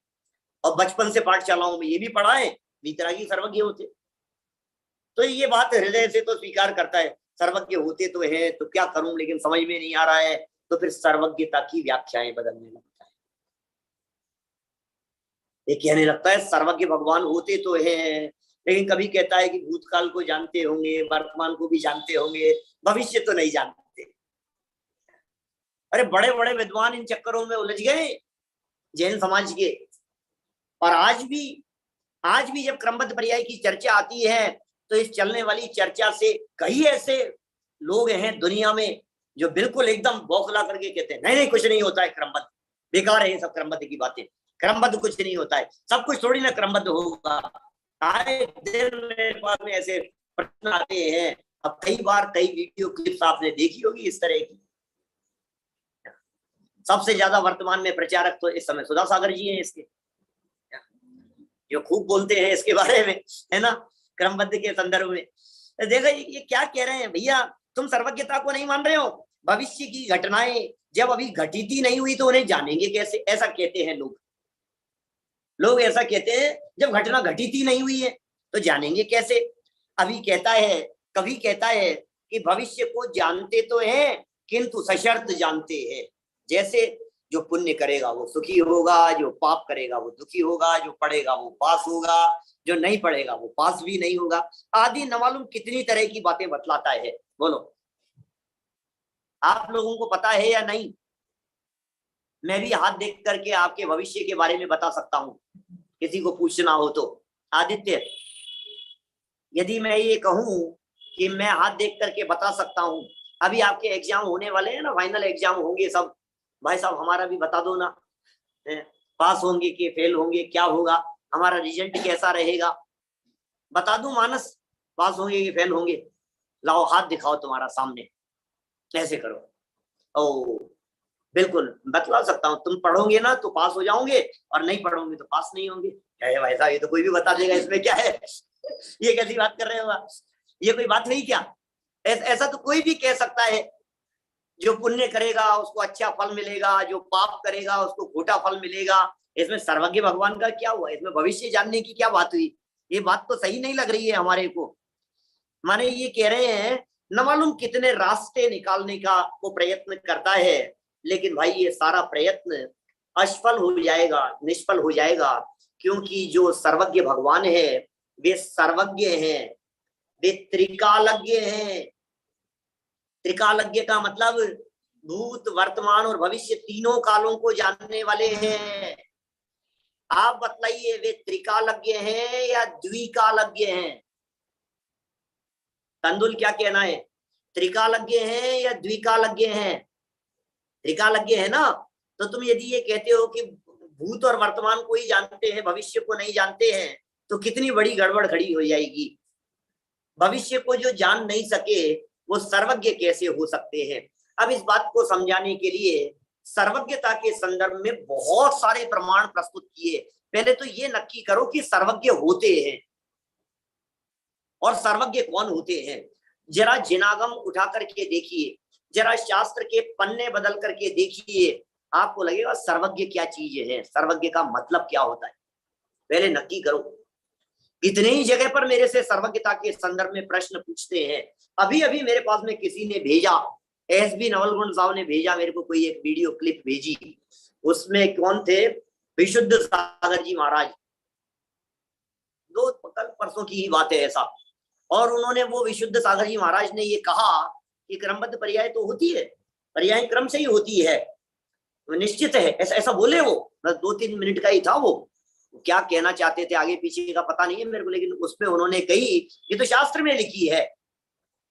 और बचपन से पाठशालाओं में ये भी पढ़ा है वीतरागी सर्वज्ञ होते। तो ये बात हृदय से तो स्वीकार करता है, सर्वज्ञ होते तो है, तो क्या करूं लेकिन समझ में नहीं आ रहा है, तो फिर सर्वज्ञता की व्याख्याएं बदलने लगता है। ये कहने लगता है सर्वज्ञ भगवान होते तो हैं, लेकिन कभी कहता है कि भूतकाल को जानते होंगे, वर्तमान को भी जानते होंगे, भविष्य तो नहीं जानते। अरे बड़े बड़े विद्वान इन चक्करों में उलझ गए जैन समाज के। और आज भी जब क्रमबद्ध पर्याय की चर्चा आती है तो इस चलने वाली चर्चा से कई ऐसे लोग हैं दुनिया में जो बिल्कुल एकदम बौखला करके कहते हैं नहीं नहीं कुछ नहीं होता है क्रमबद्ध, बेकार है ये सब क्रमबद्ध की बातें, क्रमबद्ध कुछ नहीं होता है, सब कुछ थोड़ी ना क्रमबद्ध होगा। आए दिन मेरे पास में ऐसे प्रश्न आते हैं। अब कई वीडियो क्लिप्स आपने देखी होगी इस तरह की। सबसे ज्यादा वर्तमान में प्रचारक तो इस समय सुधा सागर जी हैं इसके, जो खूब बोलते हैं इसके बारे में, है ना, क्रमबद्ध के संदर्भ में। देखो ये क्या कह रहे हैं, भैया तुम सर्वज्ञता को नहीं मान रहे हो, भविष्य की घटनाएं जब अभी घटित ही नहीं हुई तो उन्हें जानेंगे कैसे, ऐसा कहते हैं लोग ऐसा कहते हैं, जब घटना घटित ही नहीं हुई है तो जानेंगे कैसे। अभी कहता है, कभी कहता है कि भविष्य को जानते तो हैं किंतु सशर्त जानते हैं, जैसे जो पुण्य करेगा वो सुखी होगा, जो पाप करेगा वो दुखी होगा, जो पढ़ेगा वो पास होगा, जो नहीं पढ़ेगा वो पास भी नहीं होगा, आदि न मालूम कितनी तरह की बातें बतलाता है। बोलो आप लोगों को पता है या नहीं? मैं भी हाथ देख करके आपके भविष्य के बारे में बता सकता हूं, किसी को पूछना हो तो। आदित्य, यदि मैं ये कहूं कि मैं हाथ देख करके बता सकता हूं, अभी आपके एग्जाम होने वाले हैं ना, फाइनल एग्जाम होंगे सब, भाई साहब हमारा भी बता दो ना, पास होंगे कि फेल होंगे, क्या होगा, हमारा रिजल्ट कैसा रहेगा, बता दूं मानस, पास होंगे कि फेल होंगे? लाओ हाथ दिखाओ तुम्हारा सामने, ऐसे करो। ओ बिल्कुल बतला सकता हूँ, तुम पढ़ोगे ना तो पास हो जाओगे और नहीं पढ़ोगे तो पास नहीं होंगे। क्या है भाई साहब, ये तो कोई भी बता देगा, इसमें क्या है? ये कैसी बात कर रहे हो, ये कोई बात नहीं क्या? ऐसा तो कोई भी कह सकता है, जो पुण्य करेगा उसको अच्छा फल मिलेगा, जो पाप करेगा उसको खोटा फल मिलेगा। इसमें सर्वज्ञ भगवान का क्या हुआ, इसमें भविष्य जानने की क्या बात हुई? ये बात तो सही नहीं लग रही है हमारे को। माने ये कह रहे हैं न मालूम कितने रास्ते निकालने का वो प्रयत्न करता है, लेकिन भाई ये सारा प्रयत्न असफल हो जाएगा, निष्फल हो जाएगा, क्योंकि जो सर्वज्ञ भगवान है वे सर्वज्ञ हैं, वे त्रिकालज्ञ हैं। त्रिकालज्ञ का मतलब भूत वर्तमान और भविष्य तीनों कालों को जानने वाले हैं। आप बतलाइए वे त्रिकालज्ञ हैं या द्विकालज्ञ हैं? तंदुल क्या कहना है, त्रिकालज्ञ हैं या द्विकालज्ञ हैं? त्रिकालज्ञ है ना, तो तुम यदि ये कहते हो कि भूत और वर्तमान को ही जानते हैं, भविष्य को नहीं जानते हैं, तो कितनी बड़ी गड़बड़ खड़ी हो जाएगी। भविष्य को जो जान नहीं सके वो सर्वज्ञ कैसे हो सकते हैं? अब इस बात को समझाने के लिए सर्वज्ञता के संदर्भ में बहुत सारे प्रमाण प्रस्तुत किए। पहले तो ये नक्की करो कि सर्वज्ञ होते हैं, और सर्वज्ञ कौन होते हैं। जरा जिनागम उठा करके देखिए, जरा शास्त्र के पन्ने बदल करके देखिए, आपको लगेगा सर्वज्ञ क्या चीज है, सर्वज्ञ का मतलब क्या होता है। पहले नक्की करो। इतने ही जगह पर मेरे से सर्वज्ञता के संदर्भ में प्रश्न पूछते हैं। अभी अभी मेरे पास में किसी ने भेजा, एसबी नवलगुण साहब ने भेजा मेरे को, कोई एक वीडियो क्लिप भेजी, उसमें कौन थे, विशुद्ध सागर जी महाराज, दो कल परसों की ही बात है ऐसा। और उन्होंने, वो विशुद्ध सागर जी महाराज ने ये कहा कि क्रमबद्ध पर्याय तो होती है, पर्याय क्रम से ही होती है, निश्चित है, ऐसा बोले वो। बस 2-3 मिनट का ही था वो, क्या कहना चाहते थे आगे पीछे का पता नहीं है मेरे को, लेकिन उसमें उन्होंने कही, ये तो शास्त्र में लिखी है।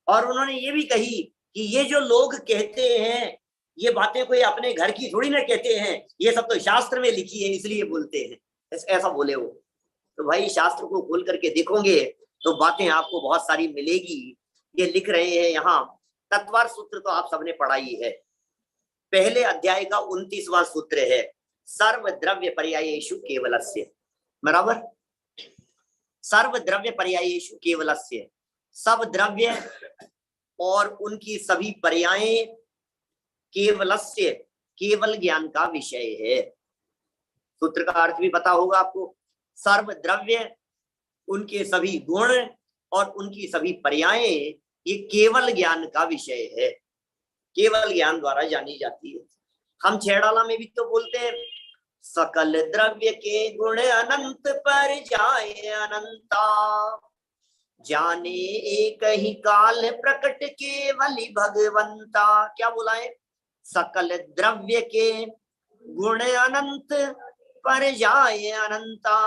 और उन्होंने ये भी कही कि ये जो लोग कहते हैं ये बातें कोई अपने घर की थोड़ी ना कहते हैं, ये सब तो शास्त्र में लिखी है इसलिए बोलते हैं, ऐसा बोले वो। तो भाई शास्त्र को खोल करके देखोगे तो बातें आपको बहुत सारी मिलेगी। ये लिख रहे हैं यहाँ, तत्वार सूत्र तो आप सबने पढ़ा ही है, पहले अध्याय का 29वां सूत्र है, सर्व द्रव्य पर्यायेषु केवलस्य, बराबर, सर्व द्रव्य पर्यायेषु केवलस्य, सब द्रव्य और उनकी सभी पर्याय केवलस्य, केवल ज्ञान का विषय है। सूत्र का अर्थ भी पता होगा आपको, सर्व द्रव्य, उनके सभी गुण और उनकी सभी पर्यायें ये केवल ज्ञान का विषय है, केवल ज्ञान द्वारा जानी जाती है। हम छेड़ाला में भी तो बोलते हैं, सकल द्रव्य के गुण अनंत पर जाए अनंता, जाने एक ही काल प्रकट केवल भगवंता। क्या बोला है? सकल द्रव्य के गुण अनंत पर जाए अनंता।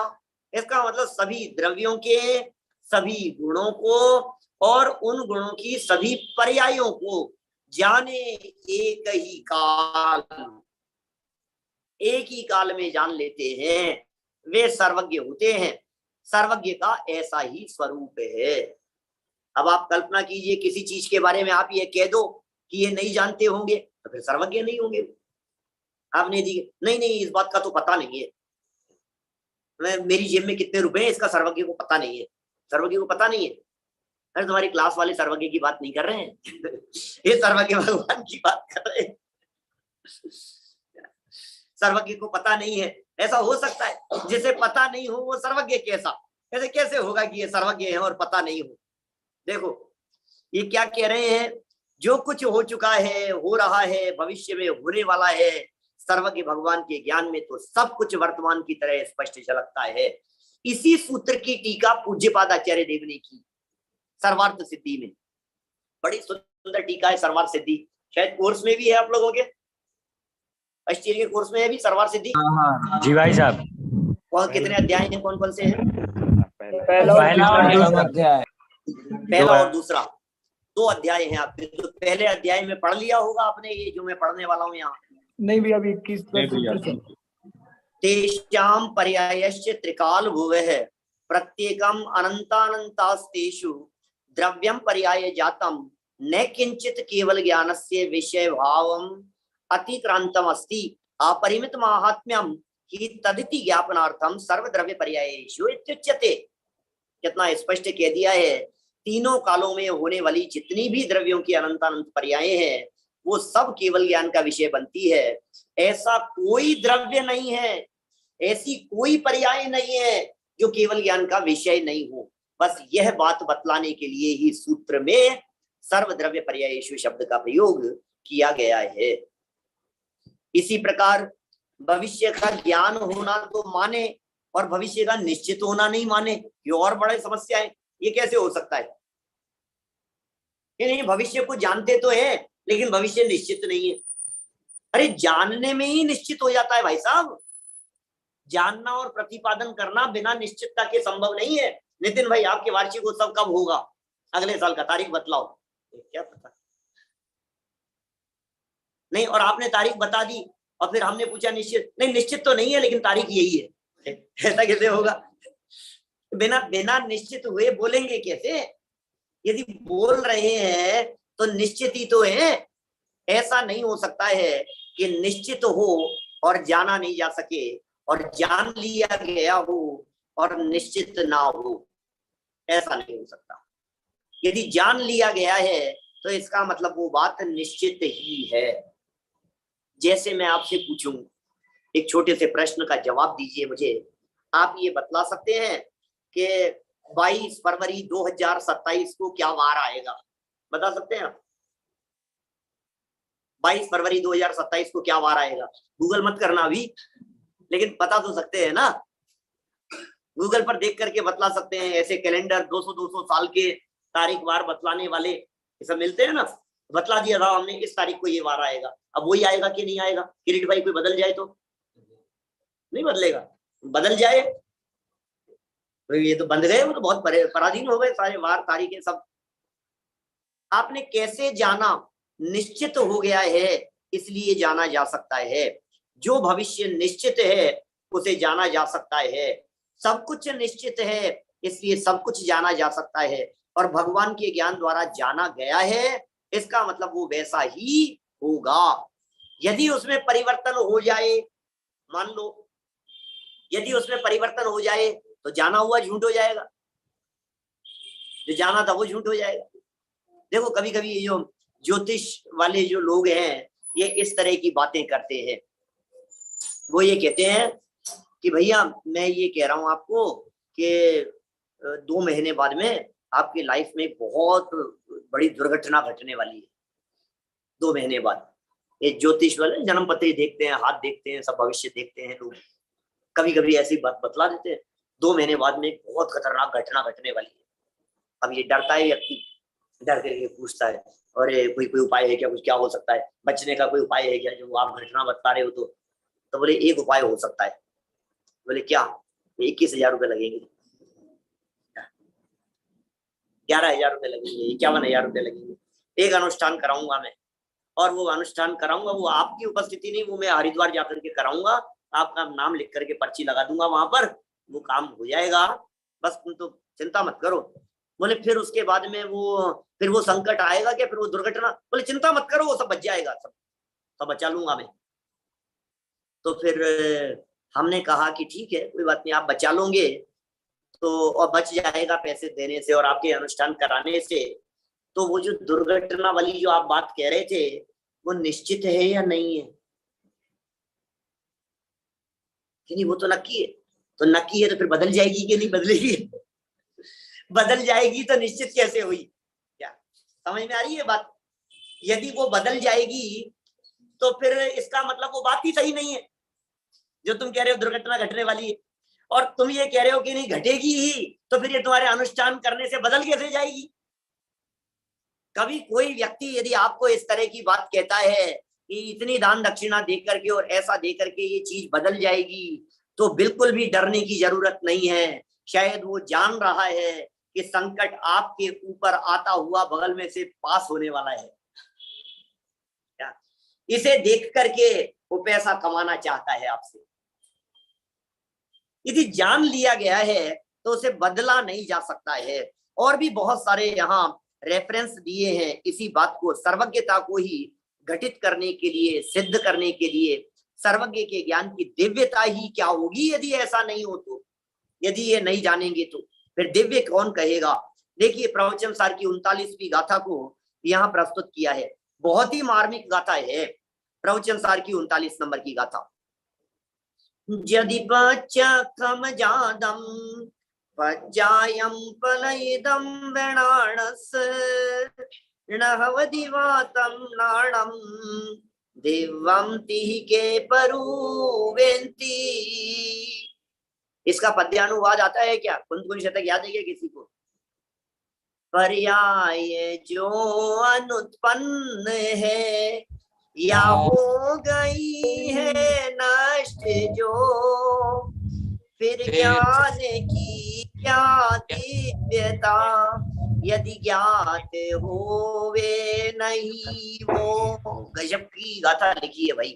इसका मतलब सभी द्रव्यों के सभी गुणों को और उन गुणों की सभी पर्यायों को जाने एक ही काल, एक ही काल में जान लेते हैं, वे सर्वज्ञ होते हैं। सर्वज्ञ का ऐसा ही स्वरूप है। अब आप कल्पना कीजिए, किसी चीज के बारे में आप ये कह दो कि ये नहीं जानते होंगे, तो फिर सर्वज्ञ नहीं होंगे। आपने दी नहीं नहीं इस बात का तो पता नहीं है, मेरी जेब में कितने रुपए हैं इसका सर्वज्ञ को पता नहीं है। सर्वज्ञ को पता नहीं है? अरे तुम्हारी क्लास वाले सर्वज्ञ की बात नहीं कर रहे हैं ये सर्वज्ञ भगवान की बात कर रहे हैं। सर्वज्ञ को पता नहीं है, ऐसा हो सकता है? जिसे पता नहीं हो वो सर्वज्ञ कैसा? ऐसे कैसे होगा कि ये सर्वज्ञ है और पता नहीं हो? देखो ये क्या कह रहे हैं, जो कुछ हो चुका है, हो रहा है, भविष्य में होने वाला है, सर्वज्ञ भगवान के ज्ञान में तो सब कुछ वर्तमान की तरह स्पष्ट झलकता है। इसी सूत्र की टीका पूज्यपाद आचार्य देव ने की सर्वार्थ सिद्धि में। बड़ी सुंदर टीका है सर्वार्थ सिद्धि, शायद कोर्स में भी है आप लोगों के, अष्टीर के कोर्स में है भी सर्वार्थ सिद्धि। हाँ जी भाई साहब। और कितने अध्याय हैं, कौन कौन से हैं? पहला और दूसरा, 2 अध्याय हैं आपके। तो पहले अध्याय में पढ़ लिया होगा आपने ये जो मैं पढ़ने वाला हूँ यहाँ? नहीं भी, अभी 21 तेषां पर्यायश्च त्रिकाल भुवः प्रत्येकम् अनन्तानन्तास्तेषु द्रव्यं पर्याय जातं न किंचित केवल ज्ञानस्य विषय भावम् अतिक्रांतम् अस्ति अपरिमित माहात्म्यं हि तदिति ज्ञापनार्थं सर्वद्रव्य पर्यायेषु इत्युच्यते। कितना स्पष्ट कह दिया है, तीनों कालों में होने वाली जितनी भी द्रव्यों की अनंतानंत पर्याय हैं वो सब केवल ज्ञान का विषय बनती है। ऐसा कोई द्रव्य नहीं है, ऐसी कोई पर्याय नहीं है जो केवल ज्ञान का विषय नहीं हो। बस यह बात बतलाने के लिए ही सूत्र में सर्वद्रव्य पर्यायेषु शब्द का प्रयोग किया गया है। इसी प्रकार भविष्य का ज्ञान होना तो माने और भविष्य का निश्चित होना नहीं माने, ये और बड़ी समस्या है। ये कैसे हो सकता है? नहीं, भविष्य को जानते तो है लेकिन भविष्य निश्चित नहीं है। अरे जानने में ही निश्चित हो जाता है भाई साहब। जानना और प्रतिपादन करना बिना निश्चितता के संभव नहीं है। नितिन भाई आपके वार्षिक उत्सव कब होगा? अगले साल का तारीख बतलाओ। क्या पता नहीं, और आपने तारीख बता दी और फिर हमने पूछा निश्चित नहीं, निश्चित तो नहीं है लेकिन तारीख यही है। ऐसा कैसे होगा? बिना निश्चित हुए बोलेंगे कैसे? यदि बोल रहे हैं तो निश्चित ही तो है। ऐसा नहीं हो सकता है कि निश्चित हो और जाना नहीं जा सके और जान लिया गया हो और निश्चित ना हो। ऐसा नहीं हो सकता। यदि जान लिया गया है तो इसका मतलब वो बात निश्चित ही है। जैसे मैं आपसे पूछूं, एक छोटे से प्रश्न का जवाब दीजिए मुझे। आप ये बतला सकते हैं कि 22 फरवरी 2027 को क्या वार आएगा? बता सकते हैं आप? 22 फरवरी 2027 को क्या वार आएगा? गूगल मत करना अभी, लेकिन बता तो सकते हैं ना। गूगल पर देख करके बतला सकते हैं। ऐसे कैलेंडर 200-200 साल के तारीख वार बतलाने वाले ये सब मिलते हैं ना। बतला दिया था हमने इस तारीख को ये वार आएगा। अब वही आएगा कि नहीं आएगा? किरीट भाई कोई बदल जाए तो नहीं बदलेगा। बदल जाए तो ये तो बंद गए, वो तो बहुत पराधीन हो गए सारे वार तारीखें सब। आपने कैसे जाना? निश्चित हो गया है इसलिए जाना जा सकता है। जो भविष्य निश्चित है उसे जाना जा सकता है। सब कुछ निश्चित है इसलिए सब कुछ जाना जा सकता है। और भगवान के ज्ञान द्वारा जाना गया है, इसका मतलब वो वैसा ही होगा। यदि उसमें परिवर्तन हो जाए, मान लो यदि उसमें परिवर्तन हो जाए तो जाना हुआ झूठ हो जाएगा, जो जाना था वो झूठ हो जाएगा। देखो कभी कभी ये जो ज्योतिष वाले जो लोग हैं ये इस तरह की बातें करते हैं। वो ये कहते हैं कि भैया मैं ये कह रहा हूं आपको कि 2 महीने बाद में आपकी लाइफ में बहुत बड़ी दुर्घटना घटने वाली है 2 महीने बाद। ये ज्योतिष वाले जन्म पत्री देखते हैं, हाथ देखते हैं, सब भविष्य देखते हैं लोग, कभी कभी ऐसी बात बतला देते हैं 2 महीने बाद में एक बहुत खतरनाक घटना घटने वाली है। अब ये डरता है व्यक्ति, डर करके पूछता है और कोई उपाय है क्या, कुछ क्या हो सकता है, बचने का कोई उपाय है क्या, जो आप घटना बता रहे हो? तो बोले एक उपाय हो सकता है। बोले क्या? 21,000 रुपये लगेंगे, 11,000 रुपये लगेंगे, 51,000 रुपये लगेंगे। एक अनुष्ठान कराऊंगा मैं, और वो अनुष्ठान कराऊंगा वो आपकी उपस्थिति नहीं, वो मैं हरिद्वार जाकर के कराऊंगा, आपका नाम लिख करके पर्ची लगा दूंगा वहां पर, वो काम हो जाएगा, बस तुम तो चिंता मत करो। बोले फिर उसके बाद में फिर वो संकट आएगा क्या, फिर वो दुर्घटना? बोले चिंता मत करो, वो सब बच जाएगा, सब बचा लूंगा मैं। तो फिर हमने कहा कि ठीक है कोई बात नहीं, आप बचा लोगे तो, और बच जाएगा पैसे देने से और आपके अनुष्ठान कराने से, तो वो जो दुर्घटना वाली जो आप बात कह रहे थे वो निश्चित है या नहीं है? कि नहीं, वो तो नक्की है। तो नक्की है तो फिर बदल जाएगी कि नहीं बदलेगी? बदल जाएगी तो निश्चित कैसे हुई? क्या समझ में आ रही है बात? यदि वो बदल जाएगी तो फिर इसका मतलब वो बात ही सही नहीं है जो तुम कह रहे हो दुर्घटना घटने वाली है, और तुम ये कह रहे हो कि नहीं घटेगी ही, तो फिर ये तुम्हारे अनुष्ठान करने से बदल कैसे जाएगी? कभी कोई व्यक्ति यदि आपको इस तरह की बात कहता है कि इतनी दान दक्षिणा दे करके और ऐसा दे करके ये चीज बदल जाएगी, तो बिल्कुल भी डरने की जरूरत नहीं है। शायद वो जान रहा है कि संकट आपके ऊपर आता हुआ बगल में से पास होने वाला है, क्या इसे देख करके वो पैसा कमाना चाहता है आपसे। यदि जान लिया गया है तो उसे बदला नहीं जा सकता है। और भी बहुत सारे यहाँ रेफरेंस दिए हैं इसी बात को, सर्वज्ञता को ही घटित करने के लिए, सिद्ध करने के लिए। सर्वज्ञ के ज्ञान की दिव्यता ही क्या होगी यदि ऐसा नहीं हो तो, यदि ये नहीं जानेंगे तो फिर दिव्य कौन कहेगा? देखिए प्रवचन सार की 39वीं गाथा को यहाँ प्रस्तुत किया है, बहुत ही मार्मिक गाथा है प्रवचन सार की 39 नंबर की गाथा। यदि पच्चखम जादम पज्जायं फलयिदं वृणाणस् नहवदिवातं नाणं दिव्यं तिहिके परुवेन्ति। इसका पद्यानुवाद आता है क्या? कुंज शतक याद है क्या किसी को? पर्याय जो अनुत्पन्न है या हो गई है नष्ट जो, फिर ज्ञान की क्या दिव्यता यदि ज्ञात होवे नहीं वो। गजब की गाथा लिखी है भाई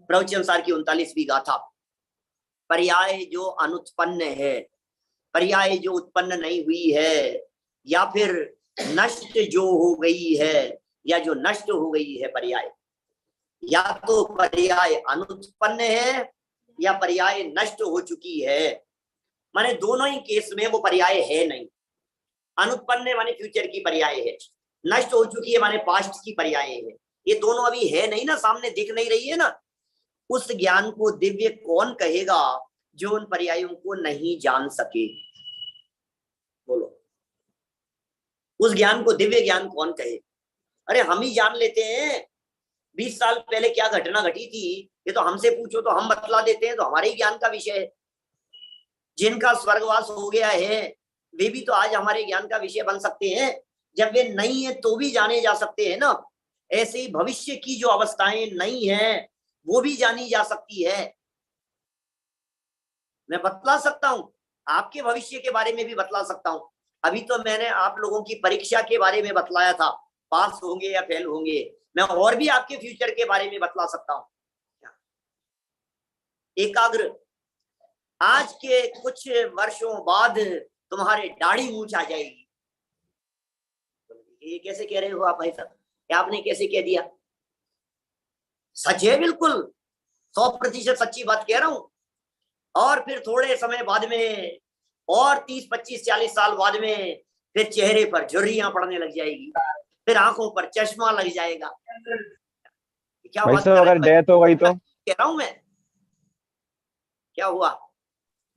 प्रवचन सार की 39वीं गाथा। पर्याय जो अनुत्पन्न है, पर्याय जो उत्पन्न नहीं हुई है, या फिर नष्ट जो हो गई है, या जो नष्ट हो गई है पर्याय, या तो पर्याय अनुत्पन्न है या पर्याय नष्ट हो चुकी है। माने दोनों ही केस में वो पर्याय है नहीं। अनुत्पन्न माने फ्यूचर की पर्याय है, नष्ट हो चुकी है माने पास्ट की पर्याय है। ये दोनों अभी है नहीं ना, सामने दिख नहीं रही है ना। उस ज्ञान को दिव्य कौन कहेगा जो उन पर्यायों को नहीं जान सके? बोलो, उस ज्ञान को दिव्य ज्ञान कौन कहे? अरे हम ही जान लेते हैं 20 साल पहले क्या घटना घटी थी, ये तो हमसे पूछो तो हम बतला देते हैं, तो हमारे ही ज्ञान का विषय है। जिनका स्वर्गवास हो गया है वे भी तो आज हमारे ज्ञान का विषय बन सकते हैं, जब वे नहीं है तो भी जाने जा सकते हैं ना। ऐसे ही भविष्य की जो अवस्थाएं नहीं है वो भी जानी जा सकती है। मैं बतला सकता हूं, आपके भविष्य के बारे में भी बतला सकता हूं। अभी तो मैंने आप लोगों की परीक्षा के बारे में बतलाया था, पास होंगे या फेल होंगे। मैं और भी आपके फ्यूचर के बारे में बतला सकता हूं। एकाग्र, आज के कुछ वर्षों बाद तुम्हारे दाढ़ी मूंछ आ जाएगी। ये कैसे कह रहे हो आप भाई साहब? आपने कैसे कह दिया? सच है, बिल्कुल 100% सच्ची बात कह रहा हूं। और फिर थोड़े समय बाद में, और 30, 25, 40 साल बाद में फिर चेहरे पर झुर्रियां पड़ने लग जाएगी, फिर आंखों पर चश्मा लग जाएगा। क्या बात कर? अगर डेथ हो गई तो कह रहा हूं मैं, क्या हुआ?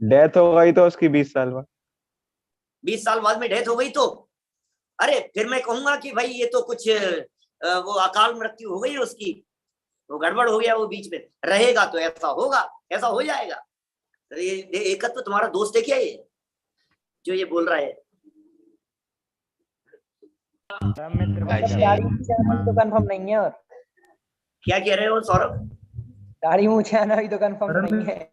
डेथ हो गई तो उसकी 20 साल बाद, 20 साल बाद में डेथ हो गई तो अरे फिर मैं कहूंगा कि भाई ये तो कुछ वो अकाल मृत्यु हो गई उसकी, वो गड़बड़ हो गया, वो बीच में रहेगा तो ऐसा होगा, ऐसा हो जाएगा। तो ये एकत्व तो तुम्हारा दोस्त है क्या ये जो ये बोल रहा है? तो कंफर्म नहीं है। और क्या कह रहे हो सौरभ? दाढ़ी मूंछ आना भी तो कंफर्म नहीं है।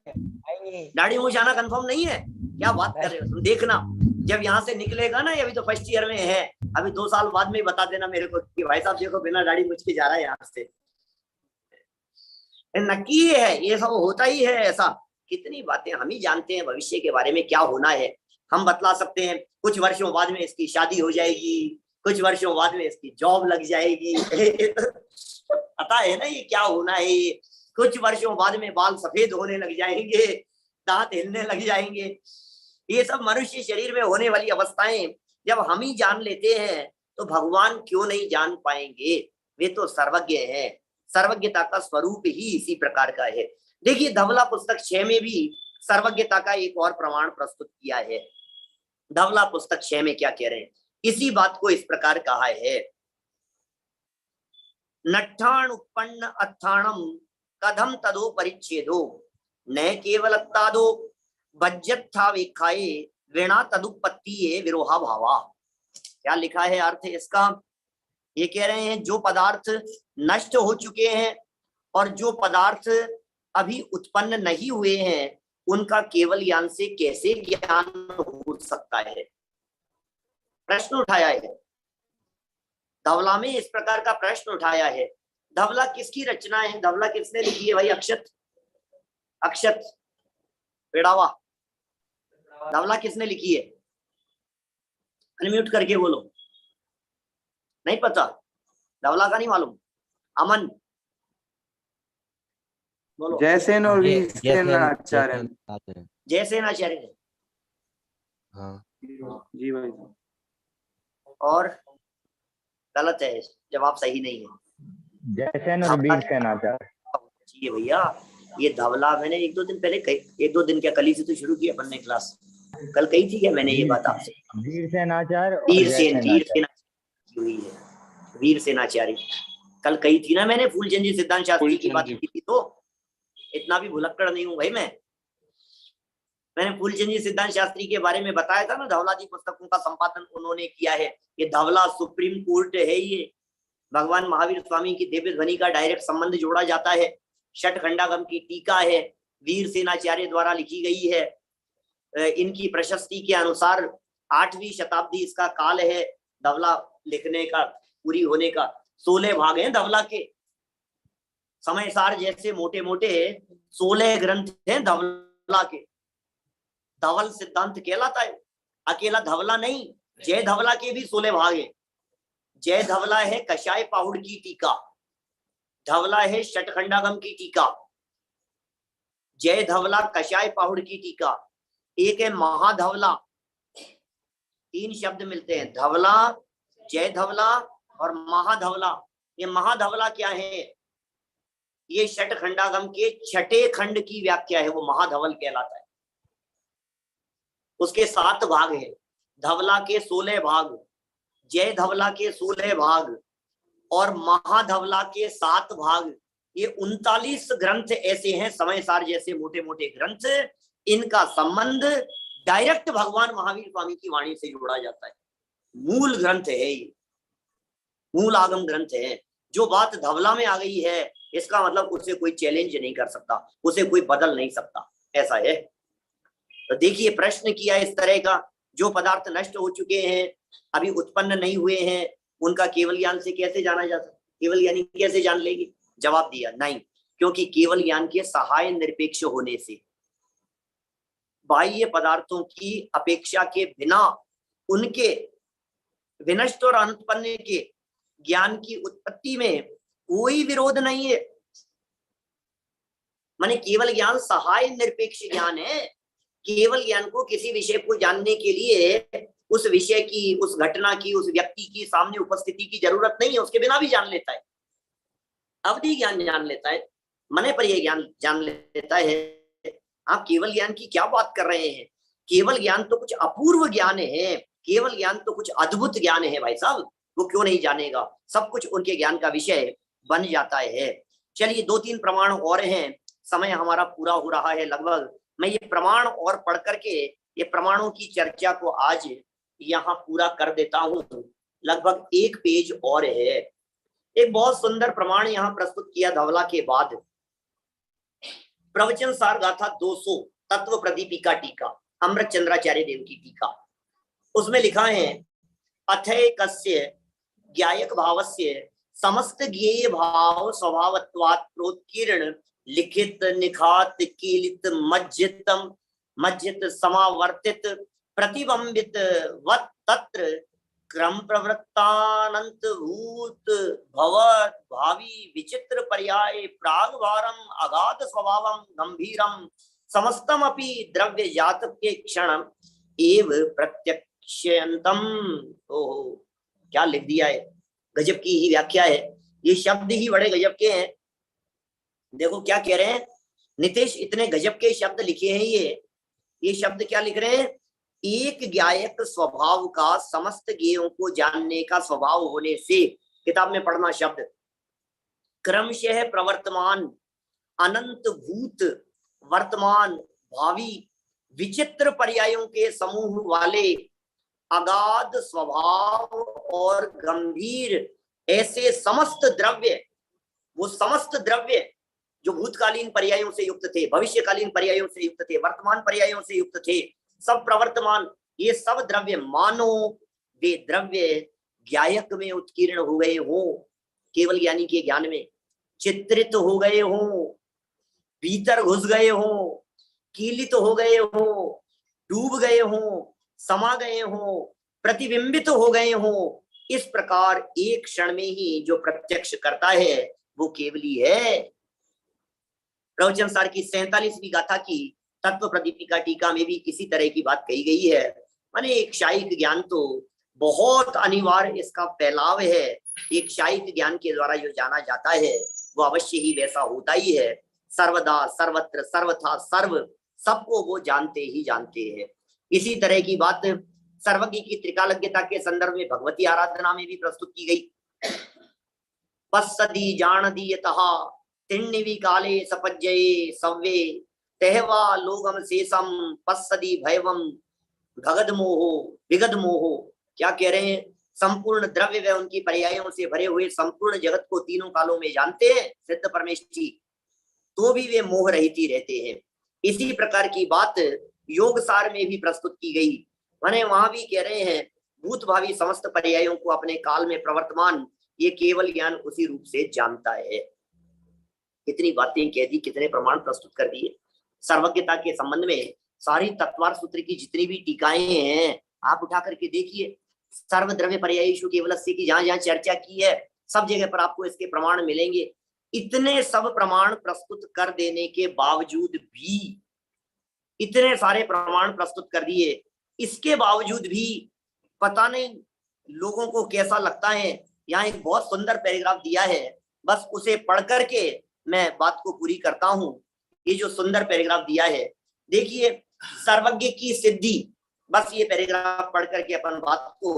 दाढ़ी मूंछ आना कंफर्म नहीं है? क्या बात कर रहे हो तुम? देखना जब यहाँ से निकलेगा ना, अभी तो फर्स्ट ईयर में है, अभी 2 साल बाद में बता देना मेरे को कि भाई साहब देखो बिना दाढ़ी मूंछ के जा रहा है यहाँ से। नक्की है ये सब होता ही है ऐसा। कितनी बातें हम ही जानते हैं भविष्य के बारे में क्या होना है, हम बतला सकते हैं। कुछ वर्षों बाद में इसकी शादी हो जाएगी, कुछ वर्षों बाद में इसकी जॉब लग जाएगी पता है ना ये क्या होना है। ये कुछ वर्षों बाद में बाल सफेद होने लग जाएंगे, दांत हिलने लग जाएंगे। ये सब मनुष्य शरीर में होने वाली अवस्थाएं जब हम ही जान लेते हैं तो भगवान क्यों नहीं जान पाएंगे? वे तो सर्वज्ञ हैं, सर्वज्ञता का स्वरूप ही इसी प्रकार का है। देखिए धवला पुस्तक 6 में भी सर्वज्ञता का एक और प्रमाण प्रस्तुत किया है। धवला पुस्तक 6 में क्या कह रहे हैं? इसी बात को इस प्रकार कहा है, नट्ठाण उत्पन्न अत्थाणम कथम तदो परिच्छेदो न केवलत्तादो बज्जत्था विखाए विना तदुपत्ति विरोहा भावा। क्या लिखा है अर्थ इसका? ये कह रहे हैं जो पदार्थ नष्ट हो चुके हैं और जो पदार्थ अभी उत्पन्न नहीं हुए हैं उनका केवल ज्ञान से कैसे ज्ञान हो सकता है? प्रश्न उठाया है धवला में, इस प्रकार का प्रश्न उठाया है। धवला किसकी रचना है? धवला किसने लिखी है भाई? अक्षत पेड़ावा, धवला किसने लिखी है? अनम्यूट करके बोलो। नहीं पता? धवला का नहीं मालूम? अमन बोलो। जयसेन और वीरसेन आचार्य। जयसेन आचार्य ने। हाँ जी भाई। और गलत है, जवाब सही नहीं है। जयसेन और वीरसेन आचार्य जी भैया, ये धवला मैंने 1-2 दिन पहले कही, 1-2 दिन क्या कल ही से तो शुरू किया अपन ने क्लास। कल कही थी क्या मैंने ये बात आपसे? वीरसेन आचार्य, वीरसेन आचार्य कल कही थी ना मैंने। फूलचंद जी सिद्धांत शास्त्री की बात की थी, तो इतना भी भुलक्कड़ नहीं हूं भाई मैंने फूलचंद जी सिद्धांत शास्त्री के बारे में बताया था ना। धवला जी पुस्तकों का संपादन उन्होंने किया है। ये धवला सुप्रीम कोर्ट है, ये भगवान महावीर स्वामी की दिव्य ध्वनि का डायरेक्ट संबंध जोड़ा जाता है। षटखंडागम की टीका है, वीरसेनाचार्य द्वारा लिखी गई है। इनकी प्रशस्ति के अनुसार 8वीं शताब्दी इसका काल है धवला लिखने का, पूरी होने का। 16 भाग हैं धवला के। समय सार जैसे मोटे मोटे 16 ग्रंथ हैं धवला के। धवल सिद्धांत कहलाता है। अकेला धवला नहीं, जय धवला के भी 16 भाग हैं। जय धवला है कषाय पाहुड़ की टीका, धवला है षटखंडागम की टीका। जय धवला कषाय पाहुड़ की टीका, एक है महाधवला। 3 शब्द मिलते हैं, धवला, जय धवला और महाधवला। ये महाधवला क्या है? ये षटखंडागम के 6ठे खंड की व्याख्या है, वो महाधवल कहलाता है। उसके 7 भाग हैं। धवला के 16 भाग, जय धवला के 16 भाग और महाधवला के 7 भाग। ये 39 ग्रंथ ऐसे हैं समय सार जैसे मोटे मोटे ग्रंथ। इनका संबंध डायरेक्ट भगवान महावीर स्वामी की वाणी से जोड़ा जाता है। मूल ग्रंथ है ये, मूल आगम ग्रंथ है। जो बात धवला में आ गई है इसका मतलब उसे कोई चैलेंज नहीं कर सकता, उसे कोई बदल नहीं सकता, ऐसा है। तो देखिए प्रश्न किया इस तरह का, जो पदार्थ नष्ट हो चुके हैं अभी उत्पन्न नहीं हुए हैं उनका केवल ज्ञान से कैसे जाना जा सकता? केवल ज्ञानी कैसे जान लेगी? जवाब दिया नहीं, क्योंकि केवल ज्ञान के सहाय निरपेक्ष होने से बाह्य पदार्थों की अपेक्षा के बिना उनके विनष्ट और अनुत्पन्न के ज्ञान की उत्पत्ति में कोई विरोध नहीं है। माने केवल ज्ञान सहाय निरपेक्ष ज्ञान है। केवल ज्ञान को किसी विषय को जानने के लिए उस विषय की, उस घटना की, उस व्यक्ति की सामने उपस्थिति की जरूरत नहीं है, उसके बिना भी जान लेता है। अवधि ज्ञान जान लेता है, मने पर यह ज्ञान जान लेता है। आप केवल ज्ञान की क्या बात कर रहे हैं? केवल ज्ञान तो कुछ अपूर्व ज्ञान है, केवल ज्ञान तो कुछ अद्भुत ज्ञान है भाई साहब, वो क्यों नहीं जानेगा, सब कुछ उनके ज्ञान का विषय बन जाता है। चलिए 2-3 प्रमाण और हैं, समय हमारा पूरा हो रहा है लगभग। मैं ये प्रमाण और पढ़ करके ये प्रमाणों की चर्चा को आज यहाँ पूरा कर देता हूँ। लगभग 1 पेज और है। एक बहुत सुंदर प्रमाण यहाँ प्रस्तुत किया धवला के बाद। प्रवचन सार गाथा 200 तत्व प्रदीपिका टीका, अमृत चंद्राचार्य देव की टीका, उसमें लिखा है अथय कस्य ज्ञायक भावस्य समस्त ज्ञेय भाव स्वभावत्वात् प्रोत्कीर्ण लिखित निखात कीलित मज्जितम मज्जित समावर्तित प्रतिबंबित वत तत्र क्रम प्रवृत्तानंत भूत भवत भावी विचित्र पर्याय प्राग भारम अगाध स्वभावम गंभीरम समस्तम अपि द्रव्य जात के क्षण एव प्रत्यक्षयन्तम। ओहो, क्या लिख दिया है, गजब की ही व्याख्या है। ये शब्द ही बड़े गजब के हैं। देखो क्या कह रहे हैं नितेश, इतने गजब के शब्द लिखे हैं। ये शब्द क्या लिख रहे हैं, एक ज्ञायक स्वभाव का समस्त ज्ञेयों को जानने का स्वभाव होने से, किताब में पढ़ना शब्द, क्रमशः प्रवर्तमान अनंत भूत वर्तमान भावी विचित्र पर्यायों के समूह वाले अगाध स्वभाव और गंभीर ऐसे समस्त द्रव्य, वो समस्त द्रव्य जो भूतकालीन पर्यायों से युक्त थे, भविष्यकालीन पर्यायों से युक्त थे, वर्तमान पर्यायों से युक्त थे, सब प्रवर्तमान, ये सब द्रव्य मानो वे द्रव्य ज्ञायक में उत्कीर्ण हो गए हो, केवल ज्ञानी के ज्ञान में चित्रित हो गए हो, भीतर घुस गए हो, कीलित हो गए हो, डूब गए हो, समा गए हो, प्रतिबिंबित हो गए हो। इस प्रकार एक क्षण में ही जो प्रत्यक्ष करता है वो केवली है। प्रवचन सार की 47वीं गाथा की तत्व प्रदीपिका टीका में भी इसी तरह की बात कही गई है। माने एक शायिक ज्ञान तो बहुत अनिवार्य इसका फैलाव है। एक शायिक ज्ञान के द्वारा जो जाना जाता है वो अवश्य ही वैसा होता ही है। सर्वदा सर्वत्र सर्वथा सर्व सबको वो जानते ही जानते हैं। इसी तरह की बात सर्वज्ञ की त्रिकालज्ञता के संदर्भ में भगवती आराधना में भी प्रस्तुत की गई। पස්සदी जानदी यतः तिन्निवि काले सपज्जये सव्वे तेहवा लोगम शेषम पස්සदी भयवम भगद मोहो विगद मोहो। क्या कह रहे हैं, संपूर्ण द्रव्य व उनकी पर्यायों से भरे हुए संपूर्ण जगत को तीनों कालों में जानते हैं सिद्ध परमेष्ठी, तो भी वे मोह रहित ही रहते हैं। इसी प्रकार की बात योग सार में भी प्रस्तुत की गई। माने वहां भी कह रहे हैं भूत भावी समस्त पर्यायों को अपने काल में प्रवर्तमान ये केवल ज्ञान उसी रूप से जानता है। कितनी बातें कह दी, कितने प्रमाण प्रस्तुत कर दिए। सर्वज्ञता के संबंध में सारी तत्वार सूत्र की जितनी भी टीकाएं हैं आप उठा करके देखिए। सर्वद्रव्य पर्यायेषु केवलस्य की जहां जहां चर्चा की है सब जगह पर आपको इसके प्रमाण मिलेंगे। इतने सब प्रमाण प्रस्तुत कर देने के बावजूद भी, इतने सारे प्रमाण प्रस्तुत कर दिए, इसके बावजूद भी पता नहीं लोगों को कैसा लगता है। यहाँ एक बहुत सुंदर पैराग्राफ दिया है, बस उसे पढ़ करके मैं बात को पूरी करता हूं। ये जो सुंदर पैराग्राफ दिया है देखिए, सर्वज्ञ की सिद्धि, बस ये पैराग्राफ पढ़ करके अपन बात को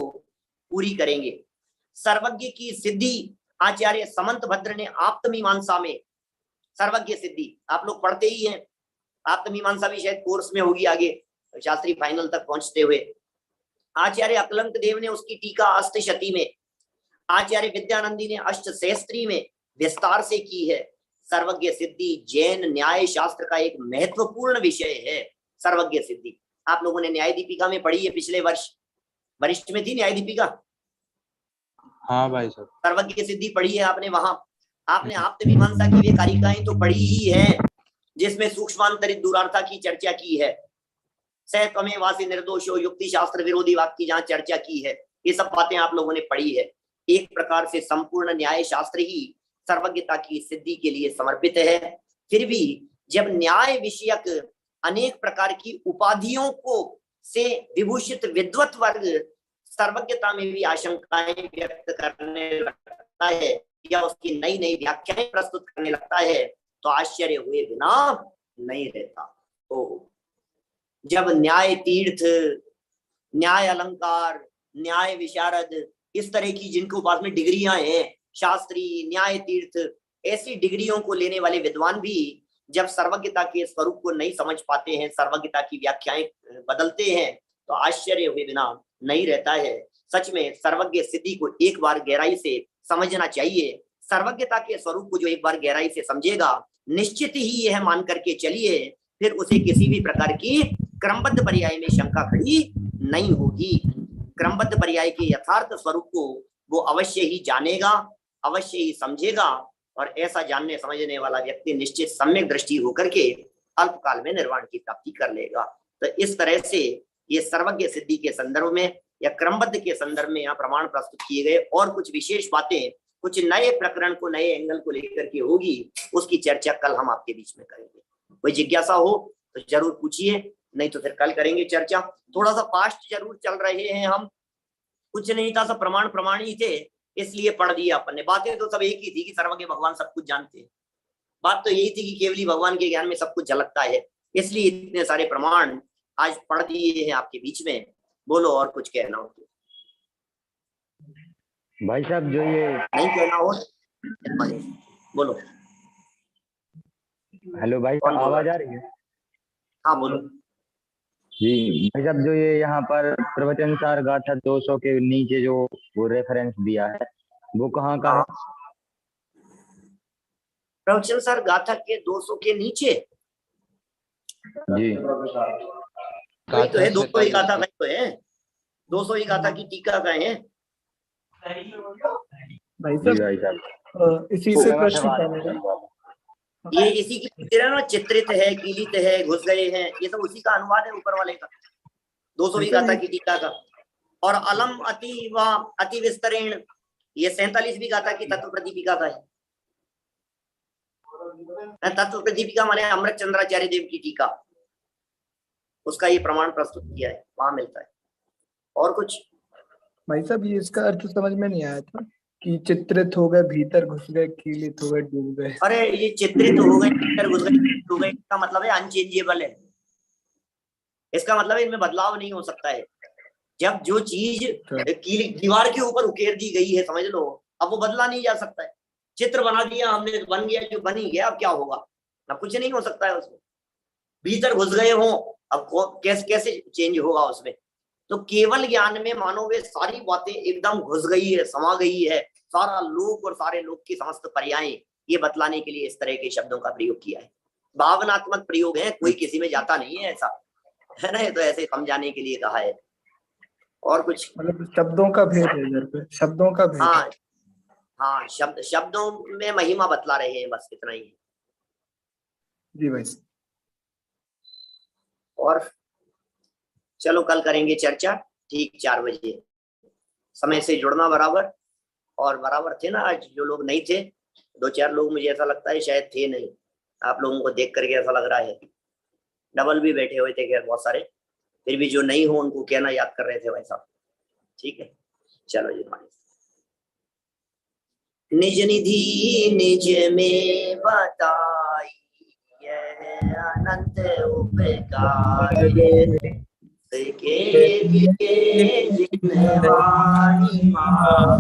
पूरी करेंगे। सर्वज्ञ की सिद्धि आचार्य समंत भद्र ने आप्तमीमांसा में, सर्वज्ञ सिद्धि आप लोग पढ़ते ही हैं, आप्तमीमांसा भी शायद कोर्स में होगी आगे शास्त्री फाइनल तक पहुंचते हुए। आचार्य अकलंक देव ने उसकी टीका अष्टशती में, आचार्य विद्यानंदी ने अष्टसहस्त्री में विस्तार से की है। सर्वज्ञ सिद्धि जैन न्याय शास्त्र का एक महत्वपूर्ण विषय है। सर्वज्ञ सिद्धि आप लोगों ने न्याय दीपिका में पढ़ी है, पिछले वर्ष वरिष्ठ में थी न्याय दीपिका। हाँ भाई साहब, सर्वज्ञ सिद्धि पढ़ी है आपने। वहां आपने आप्तमीमांसा की वे कारिकाएं तो पढ़ी ही है जिसमें सूक्ष्मांतरित दूरार्था की चर्चा की है। सहकमे वासी निर्दोषो युक्ति शास्त्र विरोधी वाक्य की जहां चर्चा की है, ये सब बातें आप लोगों ने पढ़ी है। एक प्रकार से संपूर्ण न्याय शास्त्र ही सर्वज्ञता की सिद्धि के लिए समर्पित है। फिर भी जब न्याय विषयक अनेक प्रकार की उपाधियों को से विभूषित विद्वत वर्ग सर्वज्ञता में भी आशंकाएं व्यक्त करने लगता है या उसकी नई नई व्याख्याएं प्रस्तुत करने लगता है तो आश्चर्य हुए बिना नहीं रहता। जब न्याय तीर्थ न्याय अलंकार, न्याय विशारद, इस तरह की जिनको पास में डिग्रियां हैं, शास्त्री, न्याय तीर्थ, ऐसी डिग्रियों को लेने वाले विद्वान भी जब सर्वज्ञता के स्वरूप को नहीं समझ पाते हैं, सर्वज्ञता की व्याख्याएं बदलते हैं, तो आश्चर्य हुए बिना नहीं रहता है। सच में सर्वज्ञ सिद्धि को एक बार गहराई से समझना चाहिए। सर्वज्ञता के स्वरूप को जो एक बार गहराई से समझेगा, निश्चित ही यह मान करके चलिए, फिर उसे किसी भी प्रकार की क्रमबद्ध पर्याय में शंका खड़ी नहीं होगी। क्रमबद्ध पर्याय के यथार्थ स्वरूप को वो अवश्य ही जानेगा, अवश्य ही समझेगा, और ऐसा जानने समझने वाला व्यक्ति निश्चित सम्यक दृष्टि होकर के अल्पकाल में निर्वाण की प्राप्ति कर लेगा। तो इस तरह से ये सर्वज्ञ सिद्धि के संदर्भ में या क्रमबद्ध के संदर्भ में यहाँ प्रमाण प्रस्तुत किए गए, और कुछ विशेष बातें, कुछ नए प्रकरण को, नए एंगल को लेकर के होगी, उसकी चर्चा कल हम आपके बीच में करेंगे। कोई जिज्ञासा हो तो जरूर पूछिए, नहीं तो फिर कल करेंगे चर्चा। थोड़ा सा फास्ट जरूर चल रहे हैं हम, कुछ नहीं था, सब प्रमाण ही थे, इसलिए पढ़ दिया अपन ने। बातें तो सब एक ही थी कि सर्वज्ञ भगवान सब कुछ जानते हैं। बात तो यही थी कि केवली भगवान के ज्ञान में सब कुछ झलकता है, इसलिए इतने सारे प्रमाण आज पढ़ दिए हैं आपके बीच में। बोलो और कुछ कहना हो तो। भाई साहब जो ये नहीं कहना हो बोलो। हेलो भाई साहब, आवाज आ रही है? हाँ बोलो। जी भाई साहब, जो ये यहाँ पर प्रवचन सार गाथा 200 के नीचे जो वो रेफरेंस दिया है, वो कहाँ का है? प्रवचन सार गाथा के 200 के नीचे जी वही तो है, 200 ही गाथा का तो है, 200 ही गाथा की टीका का है। भाई साहब इसी से प्रश्न था मेरा। ये इसी की तेरा ना, चित्रित है, कीलित है, घुस गए हैं, ये सब उसी का अनुवाद है ऊपर वाले का, 200 गाथा की टीका का। और अलम अति व अति विस्तरेण, ये 47वीं गाथा की तत्व प्रदीपिका का है। तत्व प्रदीपिका माने अमृत चंद्राचार्य देव की टीका, उसका ये प्रमाण प्रस्तुत किया है, वहां मिलता है। और कुछ भाई साहब ये इसका अर्थ समझ में नहीं आया था कि चित्रित हो गए, भीतर घुस गए, कीलित हो गए, डूब गए। अरे ये चित्रित हो गए, भीतर घुस गए, इसका मतलब है अनचेंजेबल है। इसका मतलब है इनमें बदलाव नहीं हो सकता है। जब जो चीज दीवार के ऊपर उकेर दी गई है, समझ लो, अब वो बदला नहीं जा सकता है। चित्र बना दिया हमने, बन गया जो बन ही गया, अब क्या होगा? अब कुछ नहीं हो सकता है उसमें। भीतर घुस गए हो, अब कैसे चेंज होगा उसमें? तो केवल ज्ञान में मानो वे सारी बातें एकदम घुस गई है, समा गई है, सारा लोक और सारे लोक की समस्त पर्याय, ये बतलाने के लिए इस तरह के शब्दों का प्रयोग किया है। भावनात्मक प्रयोग है, कोई किसी में जाता नहीं है, ऐसा है ना, तो ऐसे समझाने के लिए कहा है। और कुछ मतलब शब्दों का भेद है इधर पे, शब्दों का भेद। हाँ हाँ, शब्दों में महिमा बतला रहे हैं, बस इतना ही। जी भाई। और चलो कल करेंगे चर्चा, ठीक 4 बजे समय से जुड़ना बराबर। और बराबर थे ना आज जो लोग नहीं थे, 2-4 लोग मुझे ऐसा लगता है शायद थे नहीं, आप लोगों को देख करके ऐसा लग रहा है। डबल भी बैठे हुए थे खैर बहुत सारे, फिर भी जो नहीं हो उनको कहना याद कर रहे थे भाई साहब। ठीक है, चलो जी। निज निधि निज में बताई यह अनंत उपकार के जिनवाणी मां